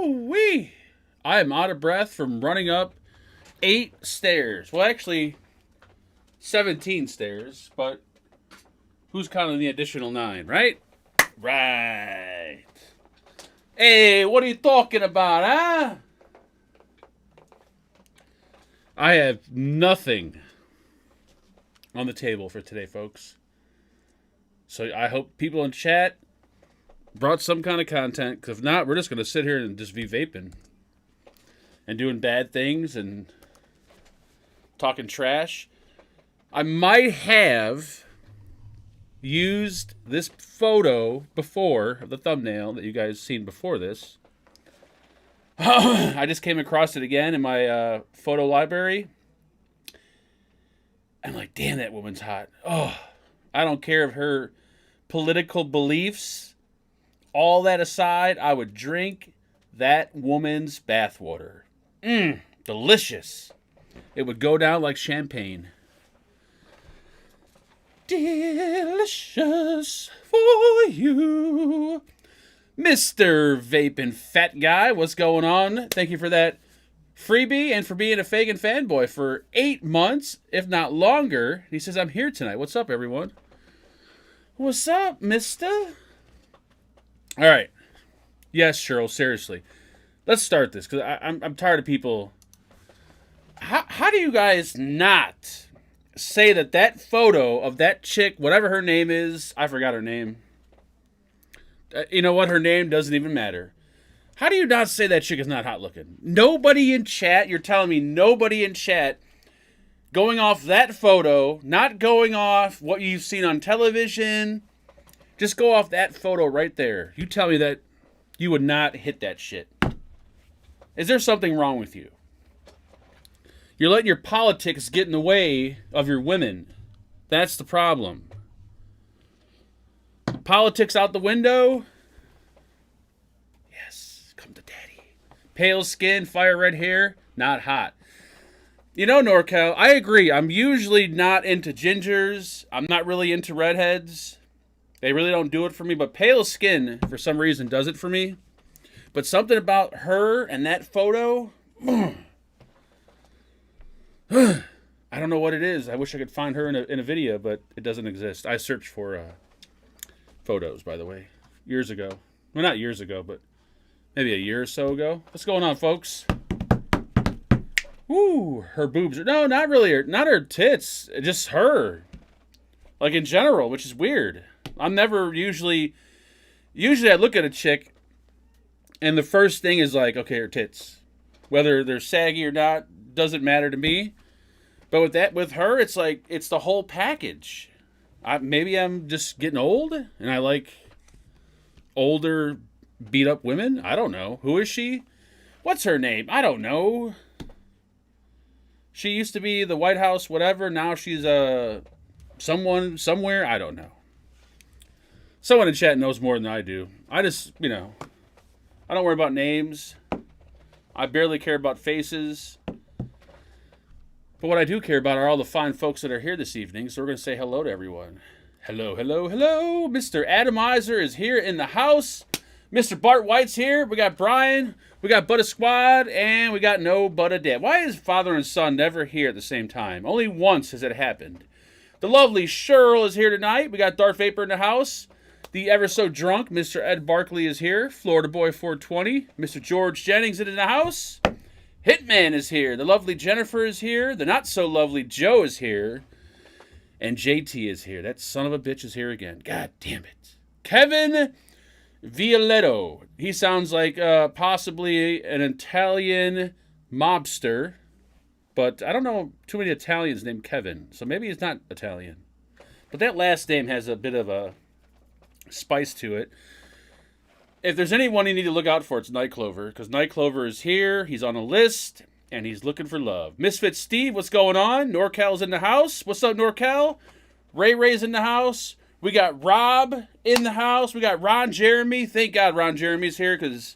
Woo-wee! I am out of breath from running up 8 stairs. Well, actually, 17 stairs, but who's counting the additional 9, right? Right. Hey, what are you talking about, huh? I have nothing on the table for today, folks. So I hope people in chat brought some kind of content, because if not, we're just going to sit here and just be vaping and doing bad things and talking trash. I might have used this photo before, of the thumbnail that you guys seen before this. I just came across it again in my photo library. I'm like, damn, that woman's hot. Oh, I don't care if her political beliefs, all that aside, I would drink that woman's bathwater. Delicious. It would go down like champagne. Delicious for you. Mr. Vapin' Fat Guy, what's going on? Thank you for that freebie and for being a Fagan fanboy for 8 months, if not longer. He says, I'm here tonight. What's up, everyone? What's up, mister? All right. Yes, Cheryl, seriously. Let's start this, because I'm tired of people. How do you guys not say that photo of that chick, whatever her name is, I forgot her name. You know what? Her name doesn't even matter. How do you not say that chick is not hot looking? Nobody in chat, you're telling me nobody in chat going off that photo, not going off what you've seen on television, just go off that photo right there. You tell me that you would not hit that shit. Is there something wrong with you? You're letting your politics get in the way of your women. That's the problem. Politics out the window? Yes, come to daddy. Pale skin, fire red hair, not hot. You know, NorCal, I agree. I'm usually not into gingers. I'm not really into redheads. They really don't do it for me. But pale skin, for some reason, does it for me. But something about her and that photo, I don't know what it is. I wish I could find her in a video, but it doesn't exist. I searched for photos, by the way, years ago. Well, not years ago, but maybe a year or so ago. What's going on, folks? Ooh, her boobs are... No, not really. Not her tits. Just her. Like, in general, which is weird. I'm never usually... Usually I look at a chick, and the first thing is like, okay, her tits. Whether they're saggy or not, doesn't matter to me. But with her, it's like, it's the whole package. Maybe I'm just getting old, and I like older, beat-up women. I don't know. Who is she? What's her name? I don't know. She used to be the White House, whatever. Now she's someone somewhere. I don't know. Someone in chat knows more than I do. I just, I don't worry about names. I barely care about faces. But what I do care about are all the fine folks that are here this evening, so we're going to say hello to everyone. Hello, hello, hello. Mr. Atomizer is here in the house. Mr. Bart White's here. We got Brian. We got Butta Squad. And we got no Butta Dad. Why is father and son never here at the same time? Only once has it happened. The lovely Cheryl is here tonight. We got Darth Vapor in the house. The ever so drunk Mr. Ed Barkley is here. Florida Boy 420. Mr. George Jennings is in the house. Hitman is here. The lovely Jennifer is here. The not so lovely Joe is here. And JT is here. That son of a bitch is here again. God damn it. Kevin Violetto. He sounds like possibly an Italian mobster. But I don't know too many Italians named Kevin. So maybe he's not Italian. But that last name has a bit of a spice to it. If there's anyone you need to look out for, it's Night Clover. Because Night Clover is here. He's on a list. And he's looking for love. Misfit Steve, what's going on? NorCal's in the house. What's up, NorCal? Ray's in the house. We got Rob in the house. We got Ron Jeremy. Thank God Ron Jeremy's here, because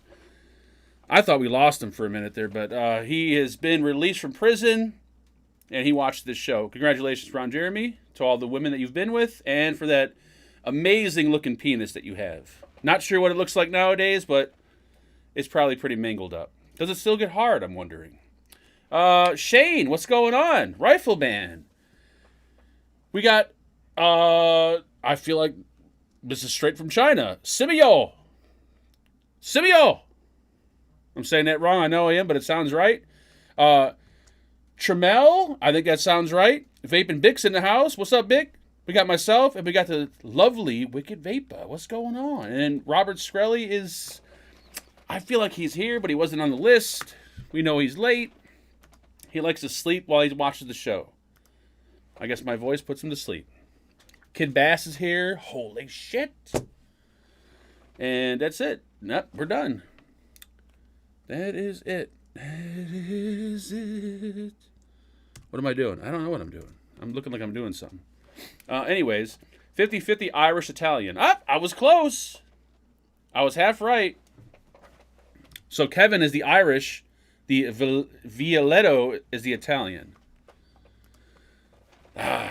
I thought we lost him for a minute there. But he has been released from prison. And he watched this show. Congratulations, Ron Jeremy, to all the women that you've been with. And for that amazing looking penis that you have. Not sure what it looks like nowadays, but it's probably pretty mangled up. Does it still get hard, I'm wondering? Shane, what's going on? Rifleman. We got, I feel like this is straight from China. Simio. I'm saying that wrong, I know I am, but it sounds right. Tremel, I think that sounds right. Vaping Bix in the house. What's up, Bic? We got myself, and we got the lovely Wicked Vapa. What's going on? And Robert Skrelly is... I feel like he's here, but he wasn't on the list. We know he's late. He likes to sleep while he watches the show. I guess my voice puts him to sleep. Kid Bass is here. Holy shit. And that's it. Nope, we're done. That is it. That is it. What am I doing? I don't know what I'm doing. I'm looking like I'm doing something. Anyways, 50-50 Irish-Italian. I was close. I was half right. So Kevin is the Irish. The Violetto is the Italian.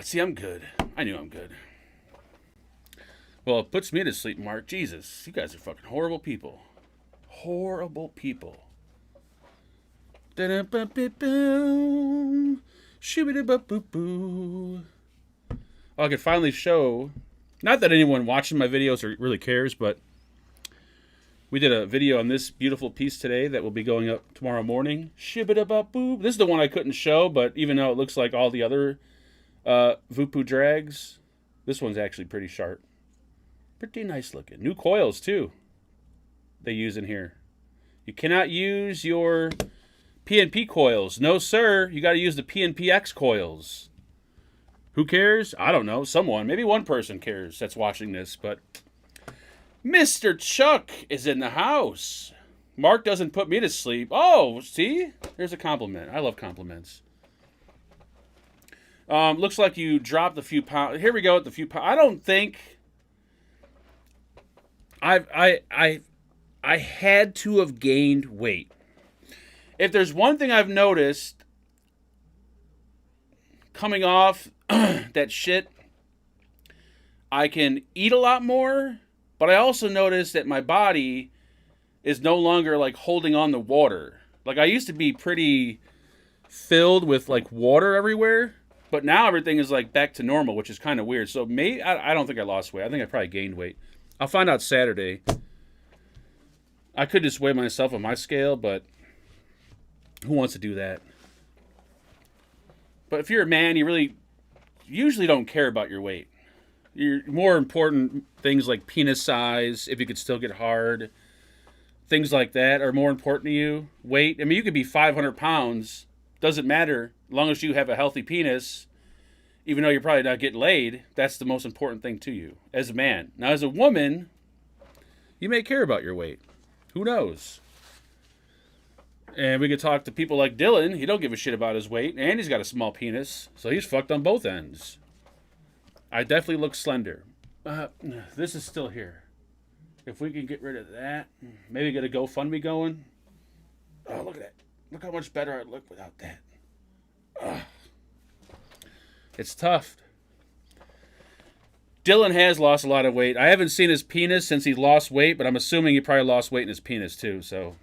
See, I'm good. I knew I'm good. Well, it puts me to sleep, Mark. Jesus, you guys are fucking horrible people. Horrible people. I could finally show, not that anyone watching my videos really cares, but we did a video on this beautiful piece today that will be going up tomorrow morning. This is the one I couldn't show, but even though it looks like all the other Vupu drags, this one's actually pretty sharp. Pretty nice looking. New coils, too, they use in here. You cannot use your PNP coils. No, sir. You got to use the PNPX coils. Who cares? I don't know. Someone. Maybe one person cares that's watching this, but Mr. Chuck is in the house. Mark doesn't put me to sleep. Oh, see? There's a compliment. I love compliments. Looks like you dropped a few pounds. Here we go with the few pounds. I don't think I had to have gained weight. If there's one thing I've noticed coming off that shit, I can eat a lot more, but I also noticed that my body is no longer like holding on to water. Like I used to be pretty filled with like water everywhere, but now everything is like back to normal, which is kind of weird. So maybe I don't think I lost weight. I think I probably gained weight. I'll find out Saturday. I could just weigh myself on my scale, but who wants to do that? But if you're a man, you really usually don't care about your weight. Your more important things like penis size, if you could still get hard, things like that are more important to you. Weight, I mean, you could be 500 pounds. Doesn't matter. As long as you have a healthy penis, even though you're probably not getting laid, that's the most important thing to you as a man. Now, as a woman, you may care about your weight. Who knows? And we could talk to people like Dylan. He don't give a shit about his weight. And he's got a small penis. So he's fucked on both ends. I definitely look slender. This is still here. If we can get rid of that. Maybe get a GoFundMe going. Oh, look at that. Look how much better I look without that. It's tough. Dylan has lost a lot of weight. I haven't seen his penis since he lost weight. But I'm assuming he probably lost weight in his penis too. So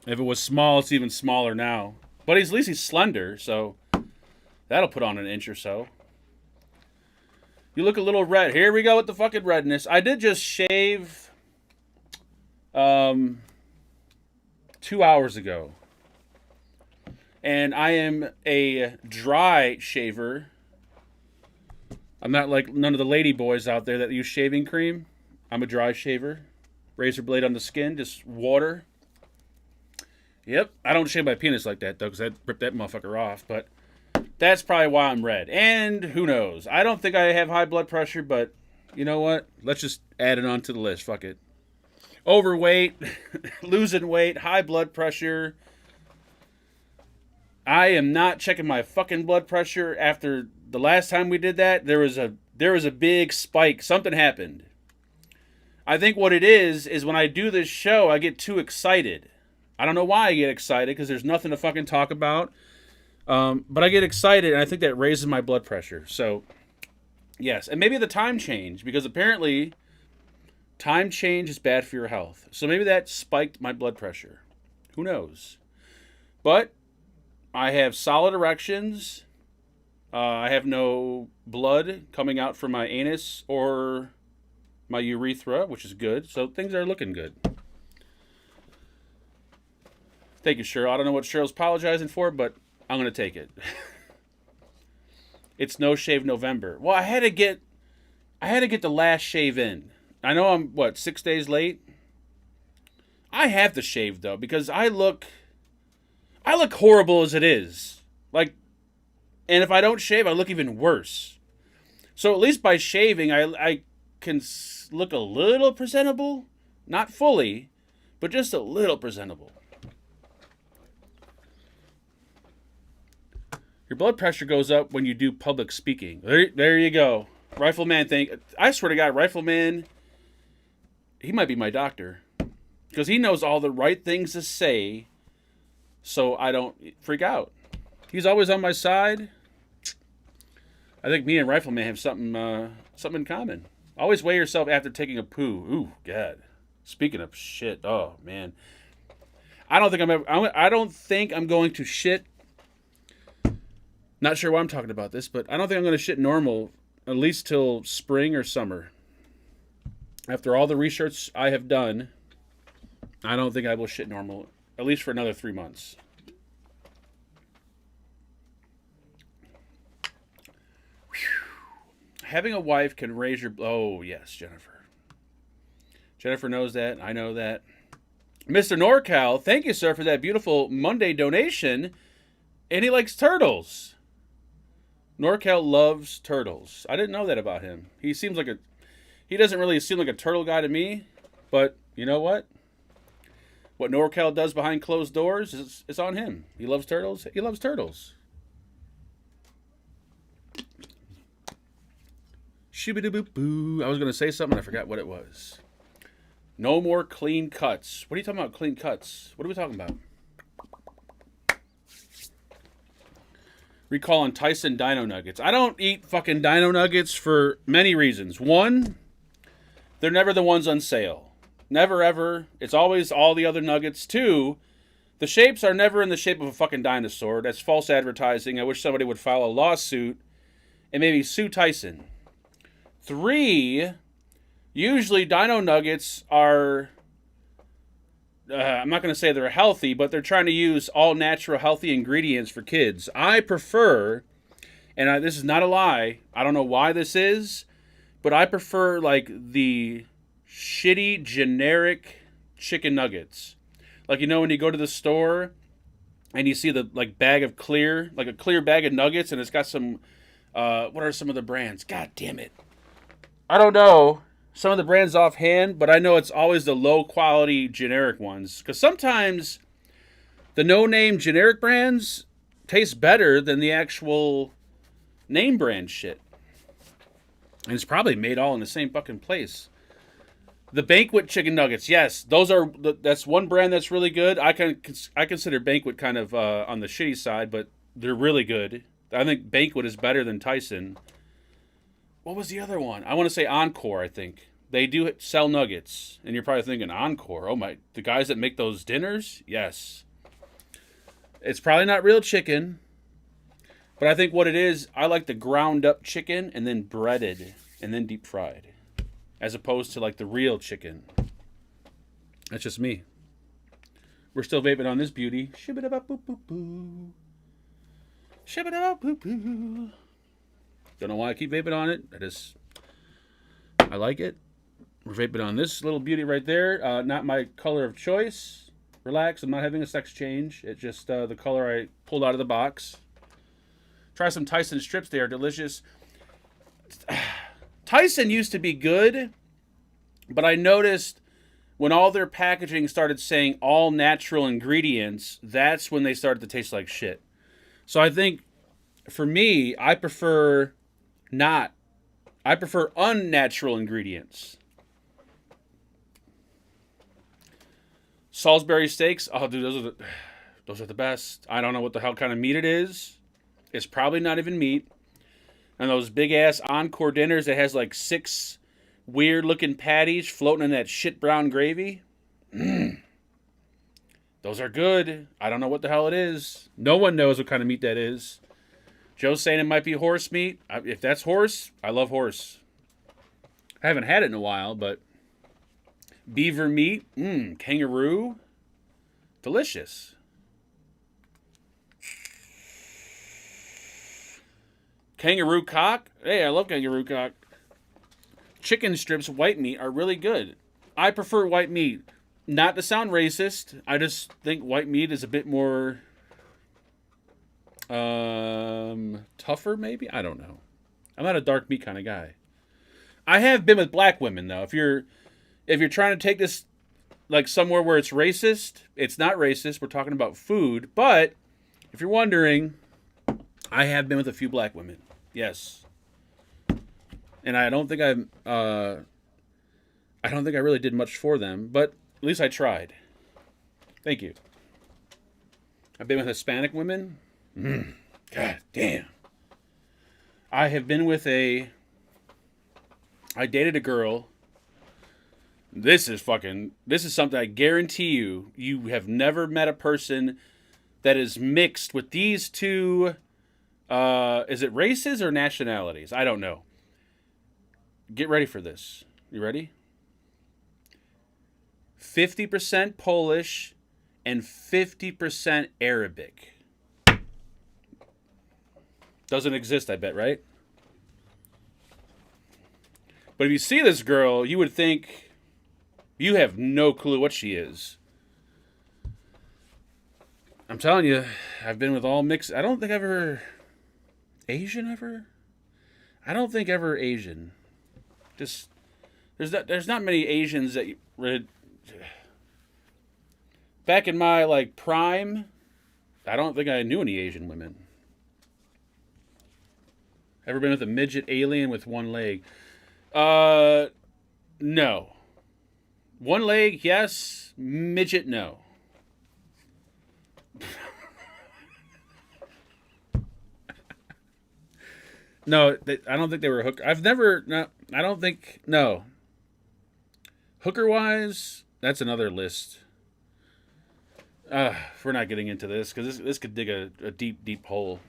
if it was small, it's even smaller now. But at least he's slender, so that'll put on an inch or so. You look a little red. Here we go with the fucking redness. I did just shave 2 hours ago. And I am a dry shaver. I'm not like none of the lady boys out there that use shaving cream. I'm a dry shaver. Razor blade on the skin, just water. Yep, I don't shave my penis like that, though, because I'd rip that motherfucker off, but that's probably why I'm red. And who knows? I don't think I have high blood pressure, but you know what? Let's just add it onto the list. Fuck it. Overweight, losing weight, high blood pressure. I am not checking my fucking blood pressure. After the last time we did that, there was a big spike. Something happened. I think what it is when I do this show, I get too excited. I don't know why I get excited, because there's nothing to fucking talk about. But I get excited, and I think that raises my blood pressure. So, yes. And maybe the time change, because apparently time change is bad for your health. So maybe that spiked my blood pressure. Who knows? But I have solid erections. I have no blood coming out from my anus or my urethra, which is good. So things are looking good. Thank you, Cheryl. I don't know what Cheryl's apologizing for, but I'm going to take it. It's No Shave November. Well, I had to get the last shave in. I know I'm, 6 days late? I have to shave, though, because I look horrible as it is. Like, and if I don't shave, I look even worse. So at least by shaving, I can look a little presentable. Not fully, but just a little presentable. Your blood pressure goes up when you do public speaking. There you go. Rifleman, I swear to God, Rifleman, he might be my doctor. Because he knows all the right things to say so I don't freak out. He's always on my side. I think me and Rifleman have something in common. Always weigh yourself after taking a poo. Ooh, God. Speaking of shit, oh man. I don't think I'm going to shit. Not sure why I'm talking about this, but I don't think I'm going to shit normal at least till spring or summer. After all the research I have done, I don't think I will shit normal at least for another 3 months. Having a wife can raise your... Oh, yes, Jennifer. Jennifer knows that. I know that. Mr. NorCal, thank you, sir, for that beautiful Monday donation. And he likes turtles. NorCal loves turtles. I didn't know that about him. He doesn't really seem like a turtle guy to me. But you know what? What NorCal does behind closed doors is on him. He loves turtles. He loves turtles. Shibidi-boop-boo. I was going to say something. I forgot what it was. No more clean cuts. What are you talking about, clean cuts? What are we talking about? Recalling Tyson Dino Nuggets. I don't eat fucking Dino Nuggets for many reasons. One, they're never the ones on sale. Never, ever. It's always all the other nuggets. Two, the shapes are never in the shape of a fucking dinosaur. That's false advertising. I wish somebody would file a lawsuit and maybe sue Tyson. Three, usually Dino Nuggets are... I'm not going to say they're healthy, but they're trying to use all natural healthy ingredients for kids. I prefer, and this is not a lie, I don't know why this is, but I prefer like the shitty generic chicken nuggets. Like, you know, when you go to the store and you see the like bag of clear, like a clear bag of nuggets, and it's got some, what are some of the brands? God damn it. I don't know some of the brands offhand, but I know it's always the low-quality generic ones. Because sometimes the no-name generic brands taste better than the actual name brand shit. And it's probably made all in the same fucking place. The Banquet chicken nuggets, yes, that's one brand that's really good. I consider Banquet kind of on the shitty side, but they're really good. I think Banquet is better than Tyson. What was the other one? I want to say Encore, I think. They do sell nuggets. And you're probably thinking, Encore? Oh my, the guys that make those dinners? Yes. It's probably not real chicken. But I think what it is, I like the ground up chicken and then breaded and then deep fried. As opposed to like the real chicken. That's just me. We're still vaping on this beauty. Shibba-da-ba-boop-boop-boo. Shibba-da-ba-boop-boo. Don't know why I keep vaping on it. I like it. We're vaping on this little beauty right there. Not my color of choice. Relax, I'm not having a sex change. It's just the color I pulled out of the box. Try some Tyson strips. They are delicious. Tyson used to be good, but I noticed when all their packaging started saying all natural ingredients, that's when they started to taste like shit. So I think, for me, I prefer unnatural ingredients. Salisbury steaks, oh dude, those are the best. I don't know what the hell kind of meat it is. It's probably not even meat. And those big ass Encore dinners that has like 6 weird looking patties floating in that shit brown gravy. Those are good. I don't know what the hell it is. No one knows what kind of meat that is. Joe's saying it might be horse meat. If that's horse, I love horse. I haven't had it in a while, but beaver meat, kangaroo, delicious. Kangaroo cock, hey, I love kangaroo cock. Chicken strips, white meat, are really good. I prefer white meat. Not to sound racist, I just think white meat is a bit more tougher, maybe? I don't know. I'm not a dark meat kind of guy. I have been with black women, though. If you're trying to take this like somewhere where it's racist, it's not racist. We're talking about food. But if you're wondering, I have been with a few black women. Yes. And I don't think I really did much for them, but at least I tried. Thank you. I've been with Hispanic women. God damn. I have been with I dated a girl. This is something I guarantee you have never met a person that is mixed with these two, is it races or nationalities? I don't know. Get ready for this. You ready? 50% Polish and 50% Arabic. Doesn't exist, I bet, right? But if you see this girl, you would think you have no clue what she is. I'm telling you, I've been with all mixed. I don't think I've ever Asian ever. I don't think ever Asian. Just there's not many Asians that back in my like prime. I don't think I knew any Asian women. Ever been with a midget alien with one leg? No. One leg, yes. Midget, no. No, I don't think they were hooker. I've never. No, I don't think. No. Hooker wise, that's another list. We're not getting into this because this could dig a deep, deep hole.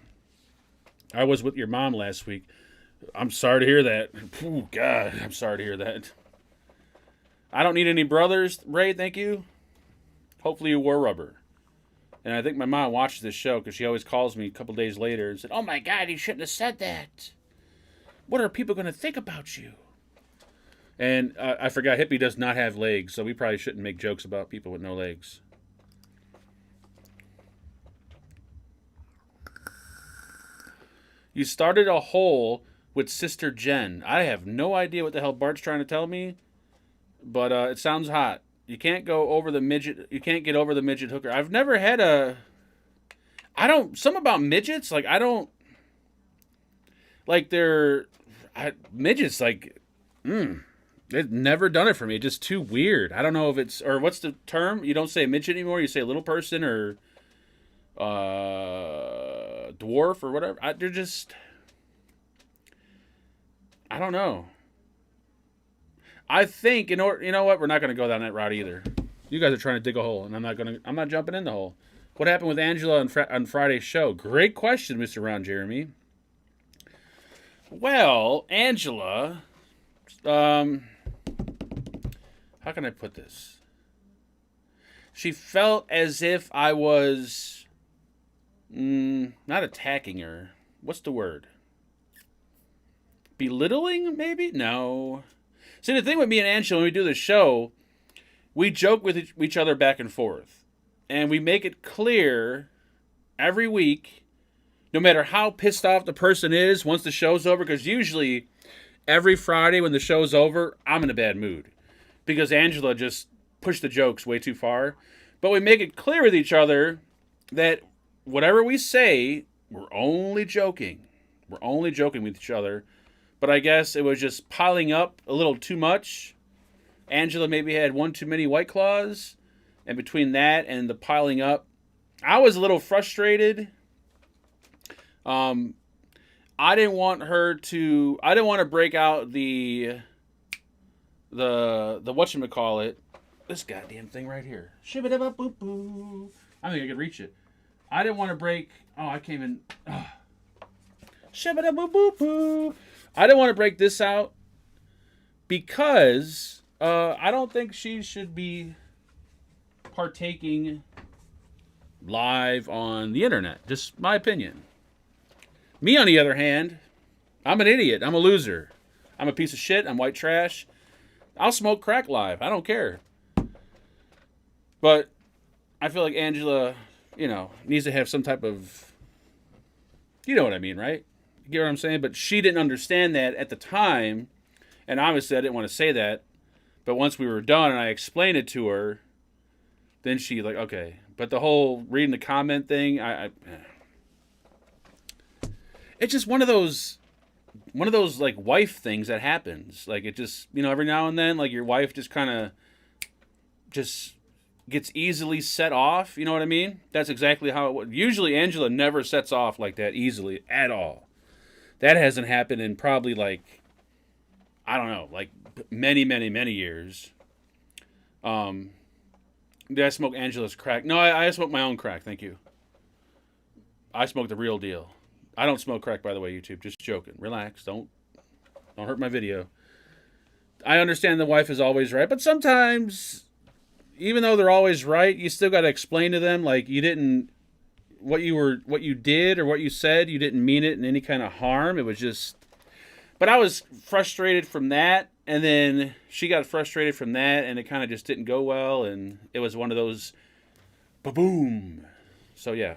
I was with your mom last week. I'm sorry to hear that. Oh, God, I'm sorry to hear that. I don't need any brothers, Ray, thank you. Hopefully you wore rubber. And I think my mom watches this show because she always calls me a couple days later and said, oh, my God, you shouldn't have said that. What are people going to think about you? And I forgot, Hippie does not have legs, so we probably shouldn't make jokes about people with no legs. You started a hole with Sister Jen. I have no idea what the hell Bart's trying to tell me, but it sounds hot. You can't go over the midget. You can't get over the midget hooker. I've never had a. I don't. Some about midgets, like I don't. Like they're midgets. Like, they've never done it for me. Just too weird. I don't know if it's or what's the term. You don't say midget anymore. You say little person or. Dwarf or whatever. They're just. I don't know. I think in order, you know what? We're not going to go down that route either. You guys are trying to dig a hole, and I'm not jumping in the hole. What happened with Angela on Friday's show? Great question, Mr. Ron Jeremy. Well, Angela, how can I put this? She felt as if I was. Not attacking her. What's the word? Belittling, maybe? No. See, the thing with me and Angela, when we do the show, we joke with each other back and forth. And we make it clear every week, no matter how pissed off the person is once the show's over, because usually every Friday when the show's over, I'm in a bad mood. Because Angela just pushed the jokes way too far. But we make it clear with each other that whatever we say, we're only joking. We're only joking with each other. But I guess it was just piling up a little too much. Angela maybe had one too many White Claws. And between that and the piling up, I was a little frustrated. I didn't want to break out the the whatchamacallit, this goddamn thing right here. Shibba-dabba-boop-boo. I think I could reach it. I didn't want to break. Oh, I came in. Shibba-dabba-boop-boo. I didn't want to break this out because I don't think she should be partaking live on the internet. Just my opinion. Me, on the other hand, I'm an idiot. I'm a loser. I'm a piece of shit. I'm white trash. I'll smoke crack live. I don't care. But I feel like Angela, needs to have some type of... You know what I mean, right? You get what I'm saying? But she didn't understand that at the time. And obviously I didn't want to say that. But once we were done and I explained it to her, then she like, okay. But the whole reading the comment thing, it's just one of those like wife things that happens. Like it just, every now and then, like your wife just kind of just gets easily set off. You know what I mean? That's exactly how it would. Usually Angela never sets off like that easily at all. That hasn't happened in probably like, I don't know, like many, many, many years. Did I smoke Angela's crack? No, I smoked my own crack. Thank you. I smoked the real deal. I don't smoke crack, by the way, YouTube. Just joking. Relax. Don't hurt my video. I understand the wife is always right, but sometimes, even though they're always right, you still got to explain to them like you didn't, what you did or what you said, you didn't mean it in any kind of harm. It was just. But I was frustrated from that, and then she got frustrated from that, and it kind of just didn't go well, and it was one of those ba-boom. So, yeah.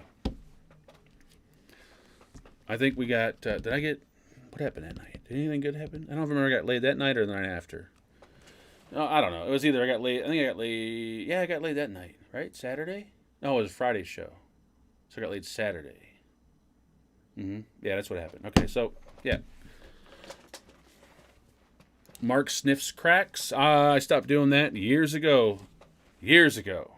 I think we got, did I get, what happened that night? Did anything good happen? I don't remember if I got laid that night or the night after. No, I don't know. It was either I got laid, I think I got laid, yeah, I got laid that night, right? Saturday? No, it was Friday's show. So I got laid Saturday. Yeah, that's what happened. Okay, so, yeah. Mark sniffs cracks. I stopped doing that years ago. Years ago.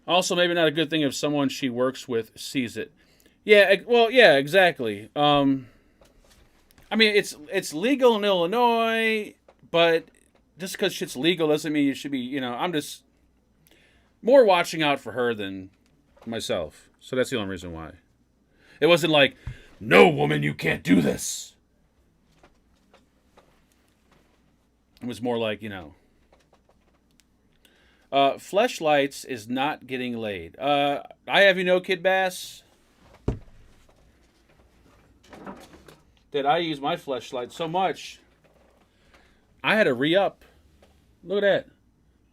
Also, maybe not a good thing if someone she works with sees it. Yeah, well, yeah, exactly. I mean, it's legal in Illinois, but just because shit's legal doesn't mean you should be, I'm just more watching out for her than myself. So that's the only reason why. It wasn't like, no, woman, you can't do this. It was more like, Fleshlights is not getting laid. I have Kid Bass, that I use my Fleshlight so much, I had to re-up. Look at that.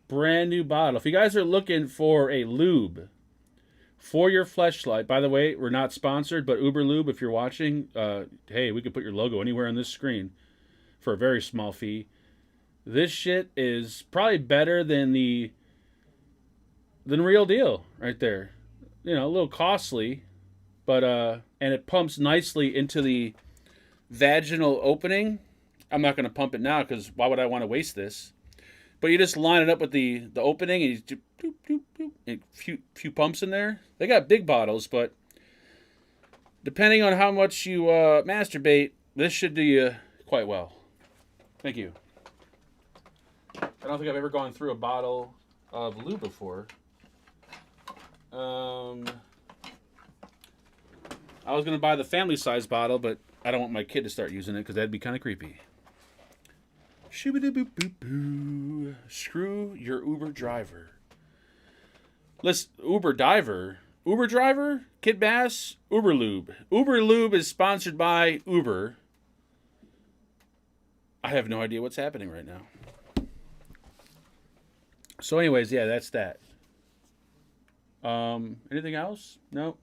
Brand new bottle. If you guys are looking for a lube for your Fleshlight, by the way, we're not sponsored, but Uber Lube, if you're watching, hey, we could put your logo anywhere on this screen for a very small fee. This shit is probably better than the real deal right there. A little costly, but and it pumps nicely into the vaginal opening. I'm not going to pump it now because why would I want to waste this? But you just line it up with the opening and you do doop, doop, doop, and few pumps in there. They got big bottles, but depending on how much you masturbate, this should do you quite well. Thank you. I don't think I've ever gone through a bottle of lube before. I was going to buy the family size bottle, but I don't want my kid to start using it because that'd be kind of creepy. Shoo-ba-doo-boo-boo-boo. Screw your Uber driver. Listen, Uber diver. Uber driver? Kid Bass? Uber Lube. Uber Lube is sponsored by Uber. I have no idea what's happening right now. So anyways, yeah, that's that. Anything else? No.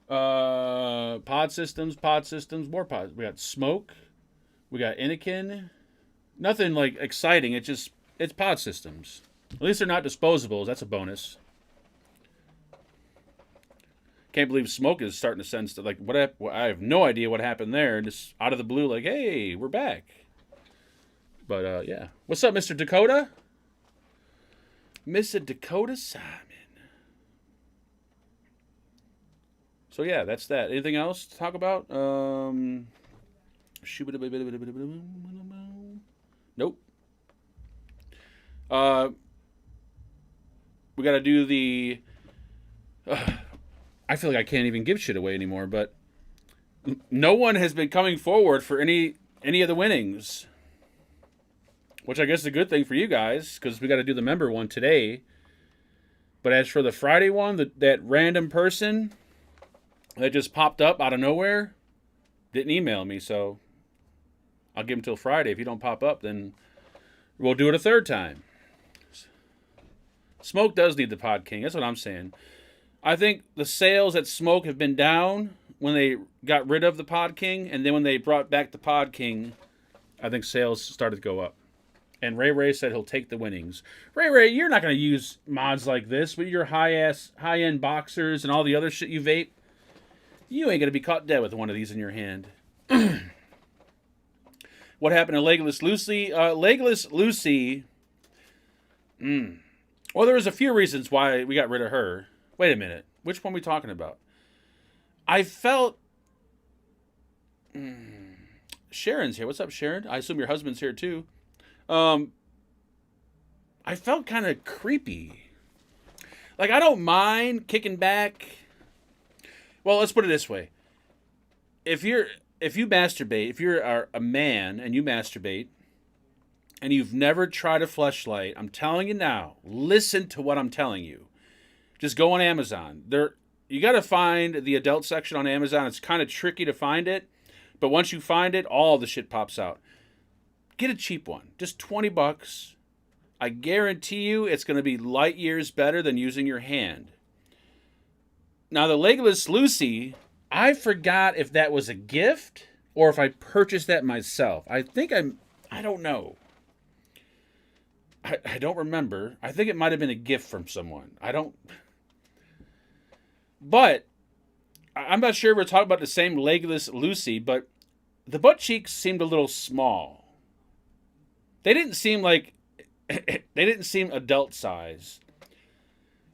Pod systems, more pods. We got smoke. We got Anakin. Nothing like exciting. It's pod systems. At least they're not disposables. That's a bonus. Can't believe smoke is starting to sense that, like, I have no idea what happened there. Just out of the blue, like, hey, we're back. But, yeah. What's up, Mr. Dakota? Mr. Dakota Simon. So, yeah, that's that. Anything else to talk about? Nope. We got to do the... I feel like I can't even give shit away anymore, but no one has been coming forward for any of the winnings. Which I guess is a good thing for you guys, because we got to do the member one today. But as for the Friday one, that random person that just popped up out of nowhere didn't email me, so I'll give them till Friday. If you don't pop up, then we'll do it a third time. Smoke does need the Pod King. That's what I'm saying. I think the sales at Smoke have been down when they got rid of the Pod King, and then when they brought back the Pod King, I think sales started to go up. And Ray said he'll take the winnings. Ray, you're not going to use mods like this with your high-end boxers and all the other shit you vape. You ain't going to be caught dead with one of these in your hand. What happened to Legless Lucy? Legless Lucy... Well, there was a few reasons why we got rid of her. Wait a minute. Which one are we talking about? I felt... Sharon's here. What's up, Sharon? I assume your husband's here, too. I felt kind of creepy. Like, I don't mind kicking back. Well, let's put it this way. If you masturbate, if you're a man and you masturbate, and you've never tried a fleshlight, I'm telling you now, listen to what I'm telling you. Just go on Amazon. You got to find the adult section on Amazon. It's kind of tricky to find it, but once you find it, all the shit pops out. Get a cheap one. Just $20. I guarantee you it's going to be light years better than using your hand. Now, the Legless Lucy, I forgot if that was a gift or if I purchased that myself. I don't know. I don't remember. I think it might have been a gift from someone. But I'm not sure if we're talking about the same Legless Lucy, but the butt cheeks seemed a little small. They didn't seem adult size.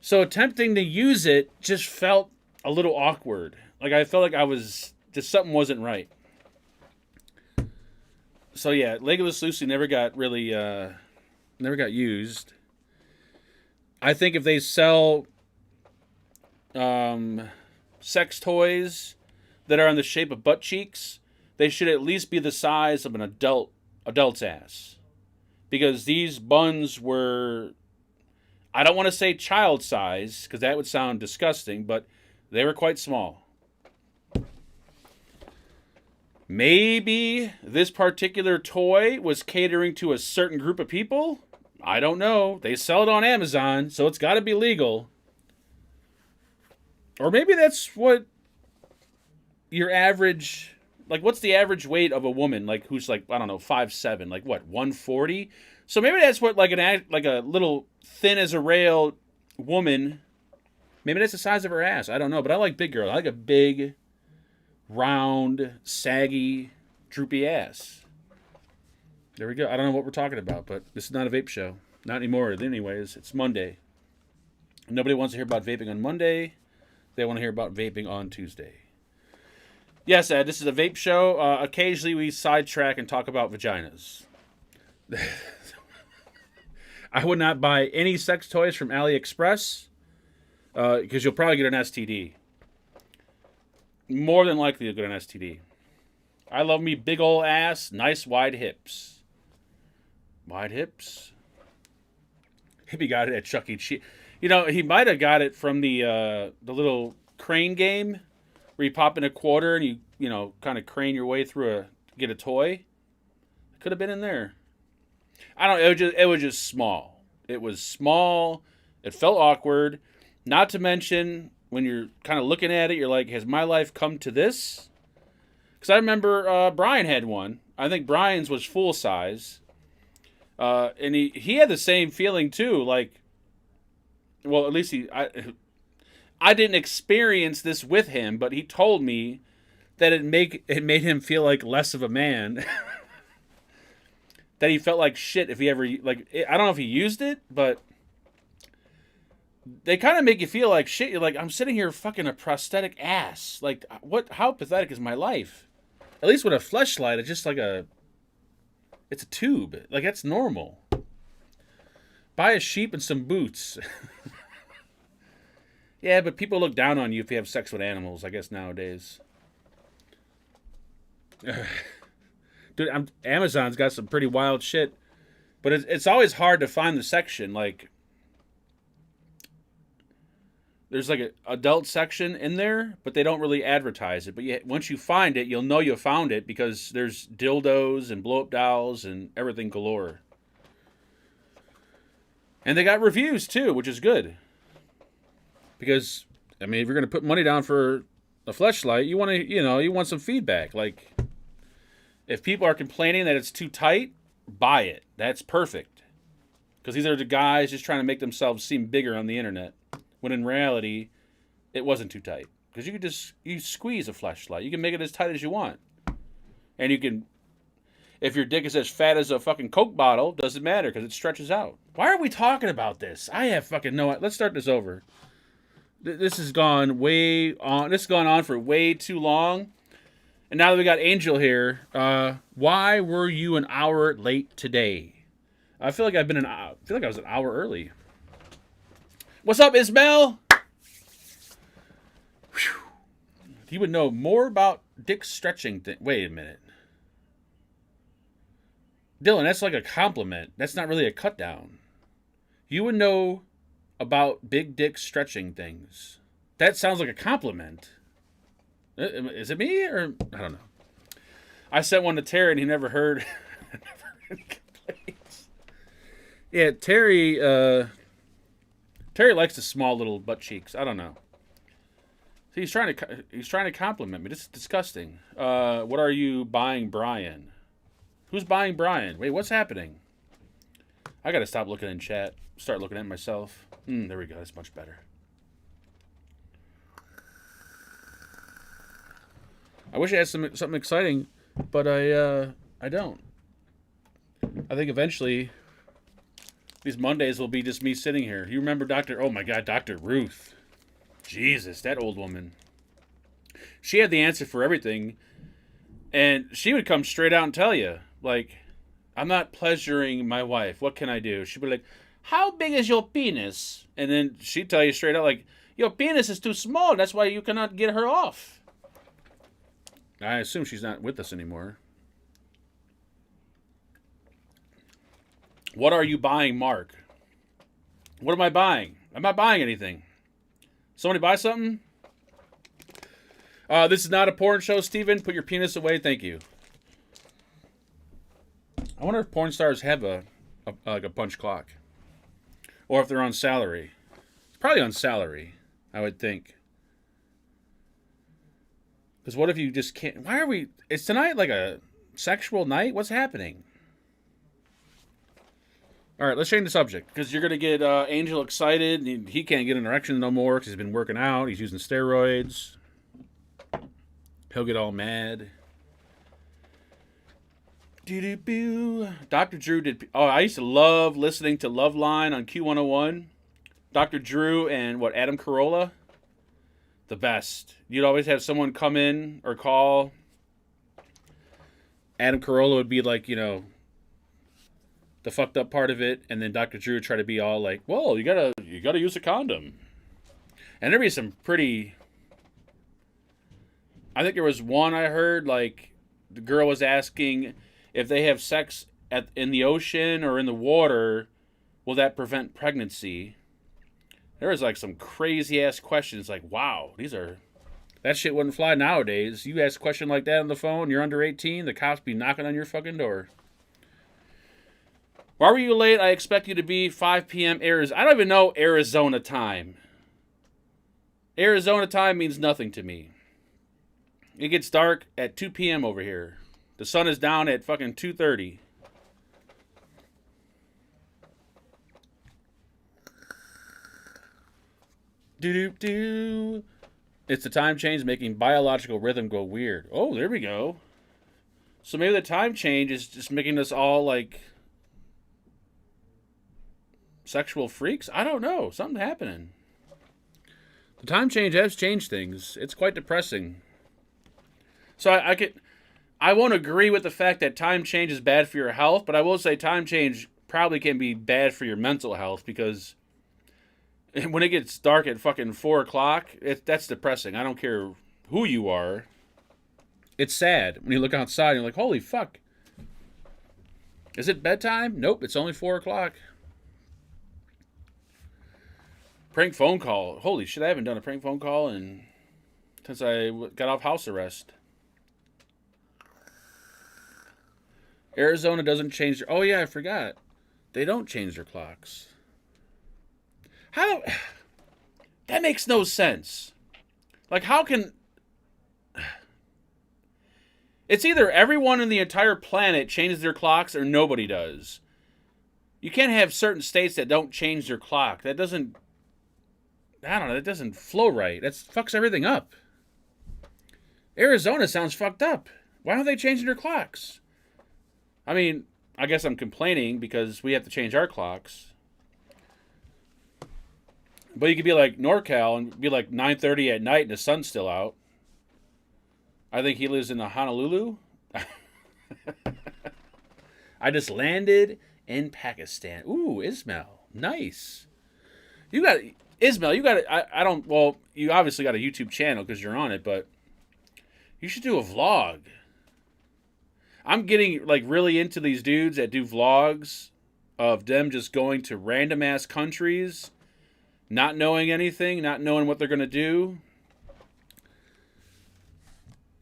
So attempting to use it just felt a little awkward. Like I felt like something wasn't right. So yeah, Legless Lucy never got used. I think if they sell sex toys that are in the shape of butt cheeks, they should at least be the size of an adult's ass. Because these buns were, I don't want to say child size, because that would sound disgusting, but they were quite small. Maybe this particular toy was catering to a certain group of people? I don't know. They sell it on Amazon, so it's got to be legal. Or maybe that's what your average... Like, what's the average weight of a woman, like, who's, like, I don't know, 5'7", like, what, 140? So maybe that's what, like, a little thin as a rail woman, maybe that's the size of her ass. I don't know, but I like big girls. I like a big, round, saggy, droopy ass. There we go. I don't know what we're talking about, but this is not a vape show. Not anymore. Anyways, it's Monday. Nobody wants to hear about vaping on Monday. They want to hear about vaping on Tuesday. Yes, Ed, this is a vape show. Occasionally we sidetrack and talk about vaginas. I would not buy any sex toys from AliExpress because you'll probably get an STD. More than likely you'll get an STD. I love me big ol' ass, nice wide hips. Wide hips? Hippie got it at Chuck E. Cheese. You know, he might have got it from the little crane game. Where you pop in a quarter and you kind of crane your way through get a toy. It could have been in there. I don't know. It was just small. It was small. It felt awkward. Not to mention, when you're kind of looking at it, you're like, has my life come to this? Because I remember Brian had one. I think Brian's was full size. And he had the same feeling too. Like, well, at least I didn't experience this with him, but he told me that it made him feel like less of a man. That he felt like shit if he ever, like, I don't know if he used it, but they kind of make you feel like shit. You're like, I'm sitting here fucking a prosthetic ass. Like, how pathetic is my life? At least with a fleshlight, it's just like it's a tube. Like, that's normal. Buy a sheep and some boots. Yeah, but people look down on you if you have sex with animals, I guess, nowadays. Dude, Amazon's got some pretty wild shit. But it's always hard to find the section. Like, there's like an adult section in there, but they don't really advertise it. But once you find it, you'll know you found it because there's dildos and blow-up dolls and everything galore. And they got reviews too, which is good. Because, I mean, if you're going to put money down for a fleshlight, you want some feedback. Like, if people are complaining that it's too tight, buy it. That's perfect. Because these are the guys just trying to make themselves seem bigger on the internet. When in reality, it wasn't too tight. Because you squeeze a fleshlight. You can make it as tight as you want. And you can, if your dick is as fat as a fucking Coke bottle, doesn't matter because it stretches out. Why are we talking about this? I have fucking no idea. Let's start this over. This has gone on for way too long. And now that we got Angel here, why were you an hour late today? I feel like I was an hour early. What's up, Ismail? Whew. You would know more about dick stretching. Wait a minute. Dylan, that's like a compliment. That's not really a cut down. You would know about big dick stretching things. That sounds like a compliment. Is it me or I don't know. I sent one to Terry and he never heard any complaints. Yeah, Terry likes the small little butt cheeks. I don't know. He's trying to compliment me. This is disgusting. What are you buying, Brian? Who's buying Brian? Wait, what's happening? I gotta stop looking in chat. Start looking at myself. There we go. That's much better. I wish I had something exciting, but I don't. I think eventually these Mondays will be just me sitting here. You remember Dr. Ruth. Jesus, that old woman. She had the answer for everything, and she would come straight out and tell you, like, I'm not pleasuring my wife. What can I do? She'd be like, how big is your penis? And then she'd tell you straight out, like, your penis is too small. That's why you cannot get her off. I assume she's not with us anymore. What are you buying, Mark? What am I buying? I'm not buying anything. Somebody buy something? This is not a porn show, Steven. Put your penis away. Thank you. I wonder if porn stars have a punch clock. Or if they're on salary. It's probably on salary, I would think. Because what if you just can't... Why are we... Is tonight like a sexual night? What's happening? All right, let's change the subject. Because you're going to get Angel excited. He can't get an erection no more because he's been working out. He's using steroids. He'll get all mad. Dr. Drew did... Oh, I used to love listening to Loveline on Q101. Dr. Drew and, Adam Carolla? The best. You'd always have someone come in or call. Adam Carolla would be like, the fucked up part of it, and then Dr. Drew would try to be all like, well, you gotta use a condom. And there'd be some pretty... I think there was one I heard, like, the girl was asking... If they have sex in the ocean or in the water, will that prevent pregnancy? There was like some crazy ass questions. Like, wow, that shit wouldn't fly nowadays. You ask a question like that on the phone, you're under 18, the cops be knocking on your fucking door. Why were you late? I expect you to be 5 p.m. Arizona. I don't even know Arizona time. Arizona time means nothing to me. It gets dark at 2 p.m. over here. The sun is down at fucking 2:30. Do. It's the time change making biological rhythm go weird. Oh, there we go. So maybe the time change is just making us all like sexual freaks? I don't know. Something's happening. The time change has changed things. It's quite depressing. So I could... I won't agree with the fact that time change is bad for your health, but I will say time change probably can be bad for your mental health because when it gets dark at fucking 4 o'clock, that's depressing. I don't care who you are. It's sad when you look outside and you're like, holy fuck. Is it bedtime? Nope, it's only 4 o'clock. Prank phone call. Holy shit, I haven't done a prank phone call since I got off house arrest. Arizona doesn't change their... Oh, yeah, I forgot. They don't change their clocks. How... That makes no sense. Like, how can... It's either everyone in the entire planet changes their clocks or nobody does. You can't have certain states that don't change their clock. That doesn't... I don't know. That doesn't flow right. That fucks everything up. Arizona sounds fucked up. Why aren't they changing their clocks? I mean, I guess I'm complaining because we have to change our clocks. But you could be like NorCal and be like 9:30 at night and the sun's still out. I think he lives in Honolulu. I just landed in Pakistan. Ooh, Ismail. Nice. You got... Ismail, you got... I don't... Well, you obviously got a YouTube channel because you're on it, but you should do a vlog. I'm getting like really into these dudes that do vlogs of them just going to random ass countries, not knowing anything, not knowing what they're going to do.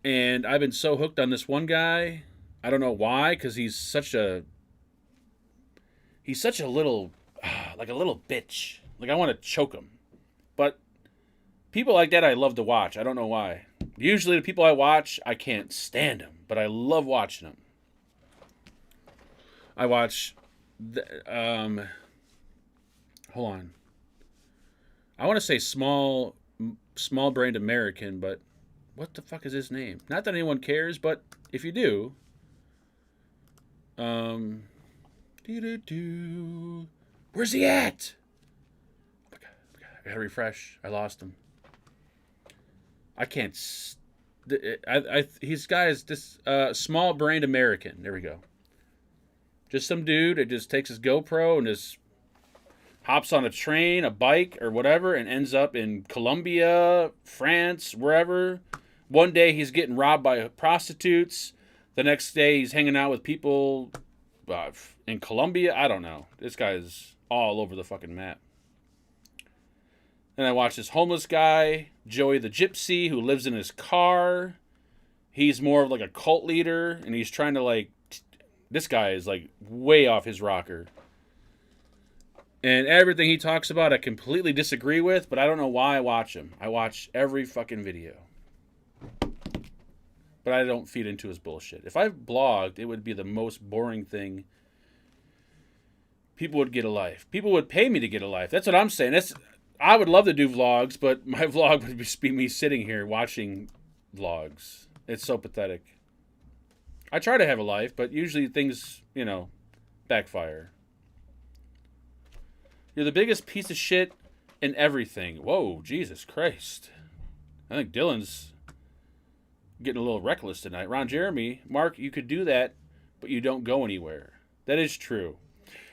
And I've been so hooked on this one guy. I don't know why, because he's such a little, like a little bitch. Like I want to choke him. But people like that I love to watch. I don't know why. Usually the people I watch, I can't stand them, but I love watching them. I watch, hold on. I want to say small brained American, but what the fuck is his name? Not that anyone cares, but if you do, where's he at? Oh my God, I gotta refresh. I lost him. I can't. He's guys this small brained American. There we go. Just some dude that just takes his GoPro and just hops on a train, a bike, or whatever, and ends up in Colombia, France, wherever. One day he's getting robbed by prostitutes. The next day he's hanging out with people in Colombia. I don't know. This guy is all over the fucking map. Then I watch this homeless guy, Joey the Gypsy, who lives in his car. He's more of like a cult leader, and he's trying to like... This guy is like way off his rocker. And everything he talks about I completely disagree with, but I don't know why I watch him. I watch every fucking video. But I don't feed into his bullshit. If I blogged, it would be the most boring thing. People would get a life. People would pay me to get a life. That's what I'm saying. I would love to do vlogs, but my vlog would just be me sitting here watching vlogs. It's so pathetic. I try to have a life, but usually things, backfire. You're the biggest piece of shit in everything. Whoa, Jesus Christ. I think Dylan's getting a little reckless tonight. Ron Jeremy, Mark, you could do that, but you don't go anywhere. That is true.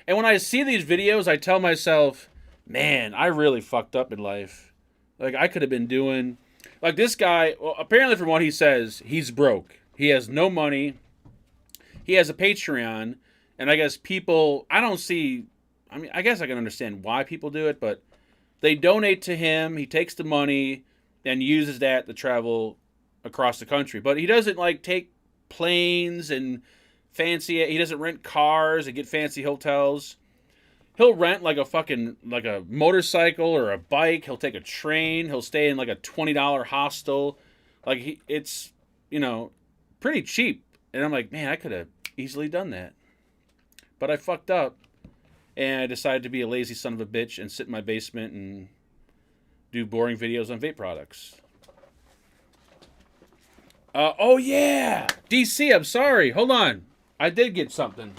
And when I see these videos, I tell myself, man, I really fucked up in life. Like, I could have been doing... Like, this guy, well, apparently from what he says, he's broke. He has no money. He has a Patreon. And I guess people... I don't see... I mean, I guess I can understand why people do it, but they donate to him. He takes the money and uses that to travel across the country. But he doesn't, like, take planes and fancy... He doesn't rent cars and get fancy hotels. He'll rent like a motorcycle or a bike. He'll take a train. He'll stay in like a $20 hostel. Like it's, pretty cheap. And I'm like, man, I could have easily done that. But I fucked up. And I decided to be a lazy son of a bitch and sit in my basement and do boring videos on vape products. Oh yeah! DC, I'm sorry. Hold on. I did get something.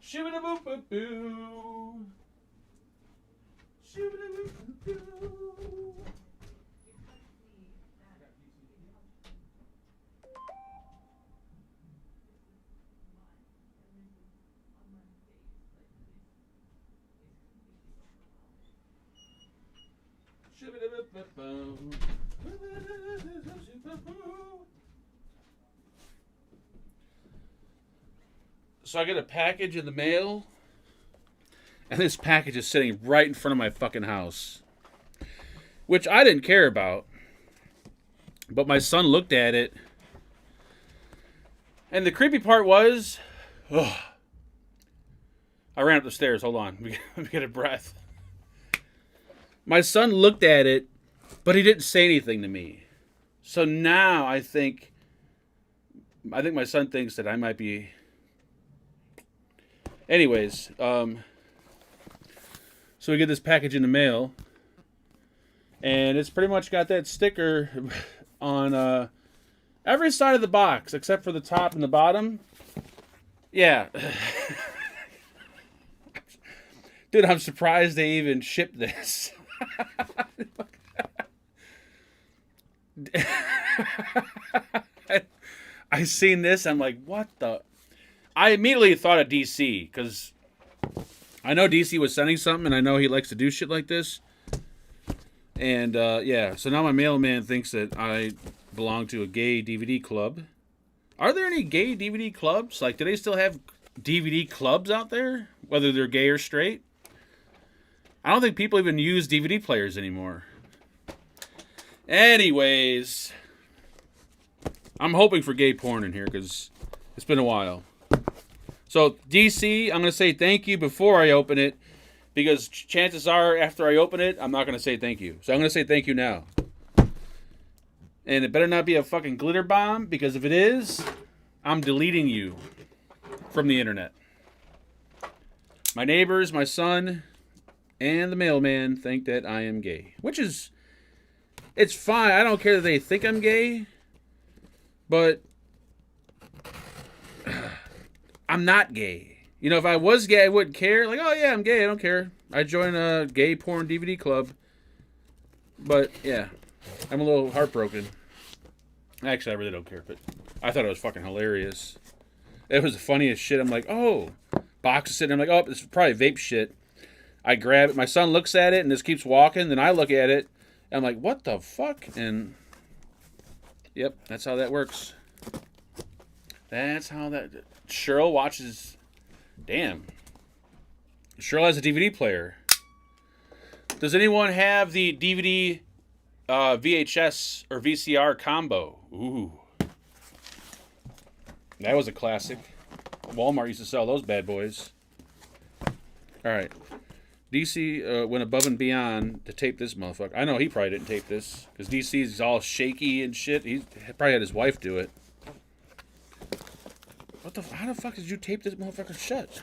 Shoo-ba-da-boo-boo-boo. Shoo-ba-da-boo-boo-boo. So I get a package in the mail, and this package is sitting right in front of my fucking house, which I didn't care about. But my son looked at it, and the creepy part was, ugh. I ran up the stairs. Hold on. Let me get a breath. My son looked at it, but he didn't say anything to me. So now I think my son thinks that I might be... Anyways, so we get this package in the mail, and it's pretty much got that sticker on every side of the box, except for the top and the bottom. Yeah. Dude, I'm surprised they even shipped this. I seen this, I'm like, what the... I immediately thought of DC, because I know DC was sending something, and I know he likes to do shit like this. And, yeah, so now my mailman thinks that I belong to a gay DVD club. Are there any gay DVD clubs? Like, do they still have DVD clubs out there? Whether they're gay or straight? I don't think people even use DVD players anymore. Anyways, I'm hoping for gay porn in here because it's been a while. So, DC, I'm going to say thank you before I open it because chances are after I open it, I'm not going to say thank you. So I'm going to say thank you now. And it better not be a fucking glitter bomb because if it is, I'm deleting you from the internet. My neighbors, my son... and the mailman think that I am gay. Which is... it's fine. I don't care that they think I'm gay. But... I'm not gay. You know, if I was gay, I wouldn't care. Like, oh yeah, I'm gay. I don't care. I join a gay porn DVD club. But, yeah. I'm a little heartbroken. Actually, I really don't care. But I thought it was fucking hilarious. It was the funniest shit. I'm like, oh. Box is sitting there. I'm like, oh, this is probably vape shit. I grab it. My son looks at it and just keeps walking. Then I look at it. And I'm like, what the fuck? And, yep, that's how that works. That's how that... Cheryl watches... Damn. Cheryl has a DVD player. Does anyone have the DVD VHS or VCR combo? Ooh. That was a classic. Walmart used to sell those bad boys. All right. DC went above and beyond to tape this motherfucker. I know he probably didn't tape this because DC's all shaky and shit. He probably had his wife do it. How the fuck did you tape this motherfucker shut?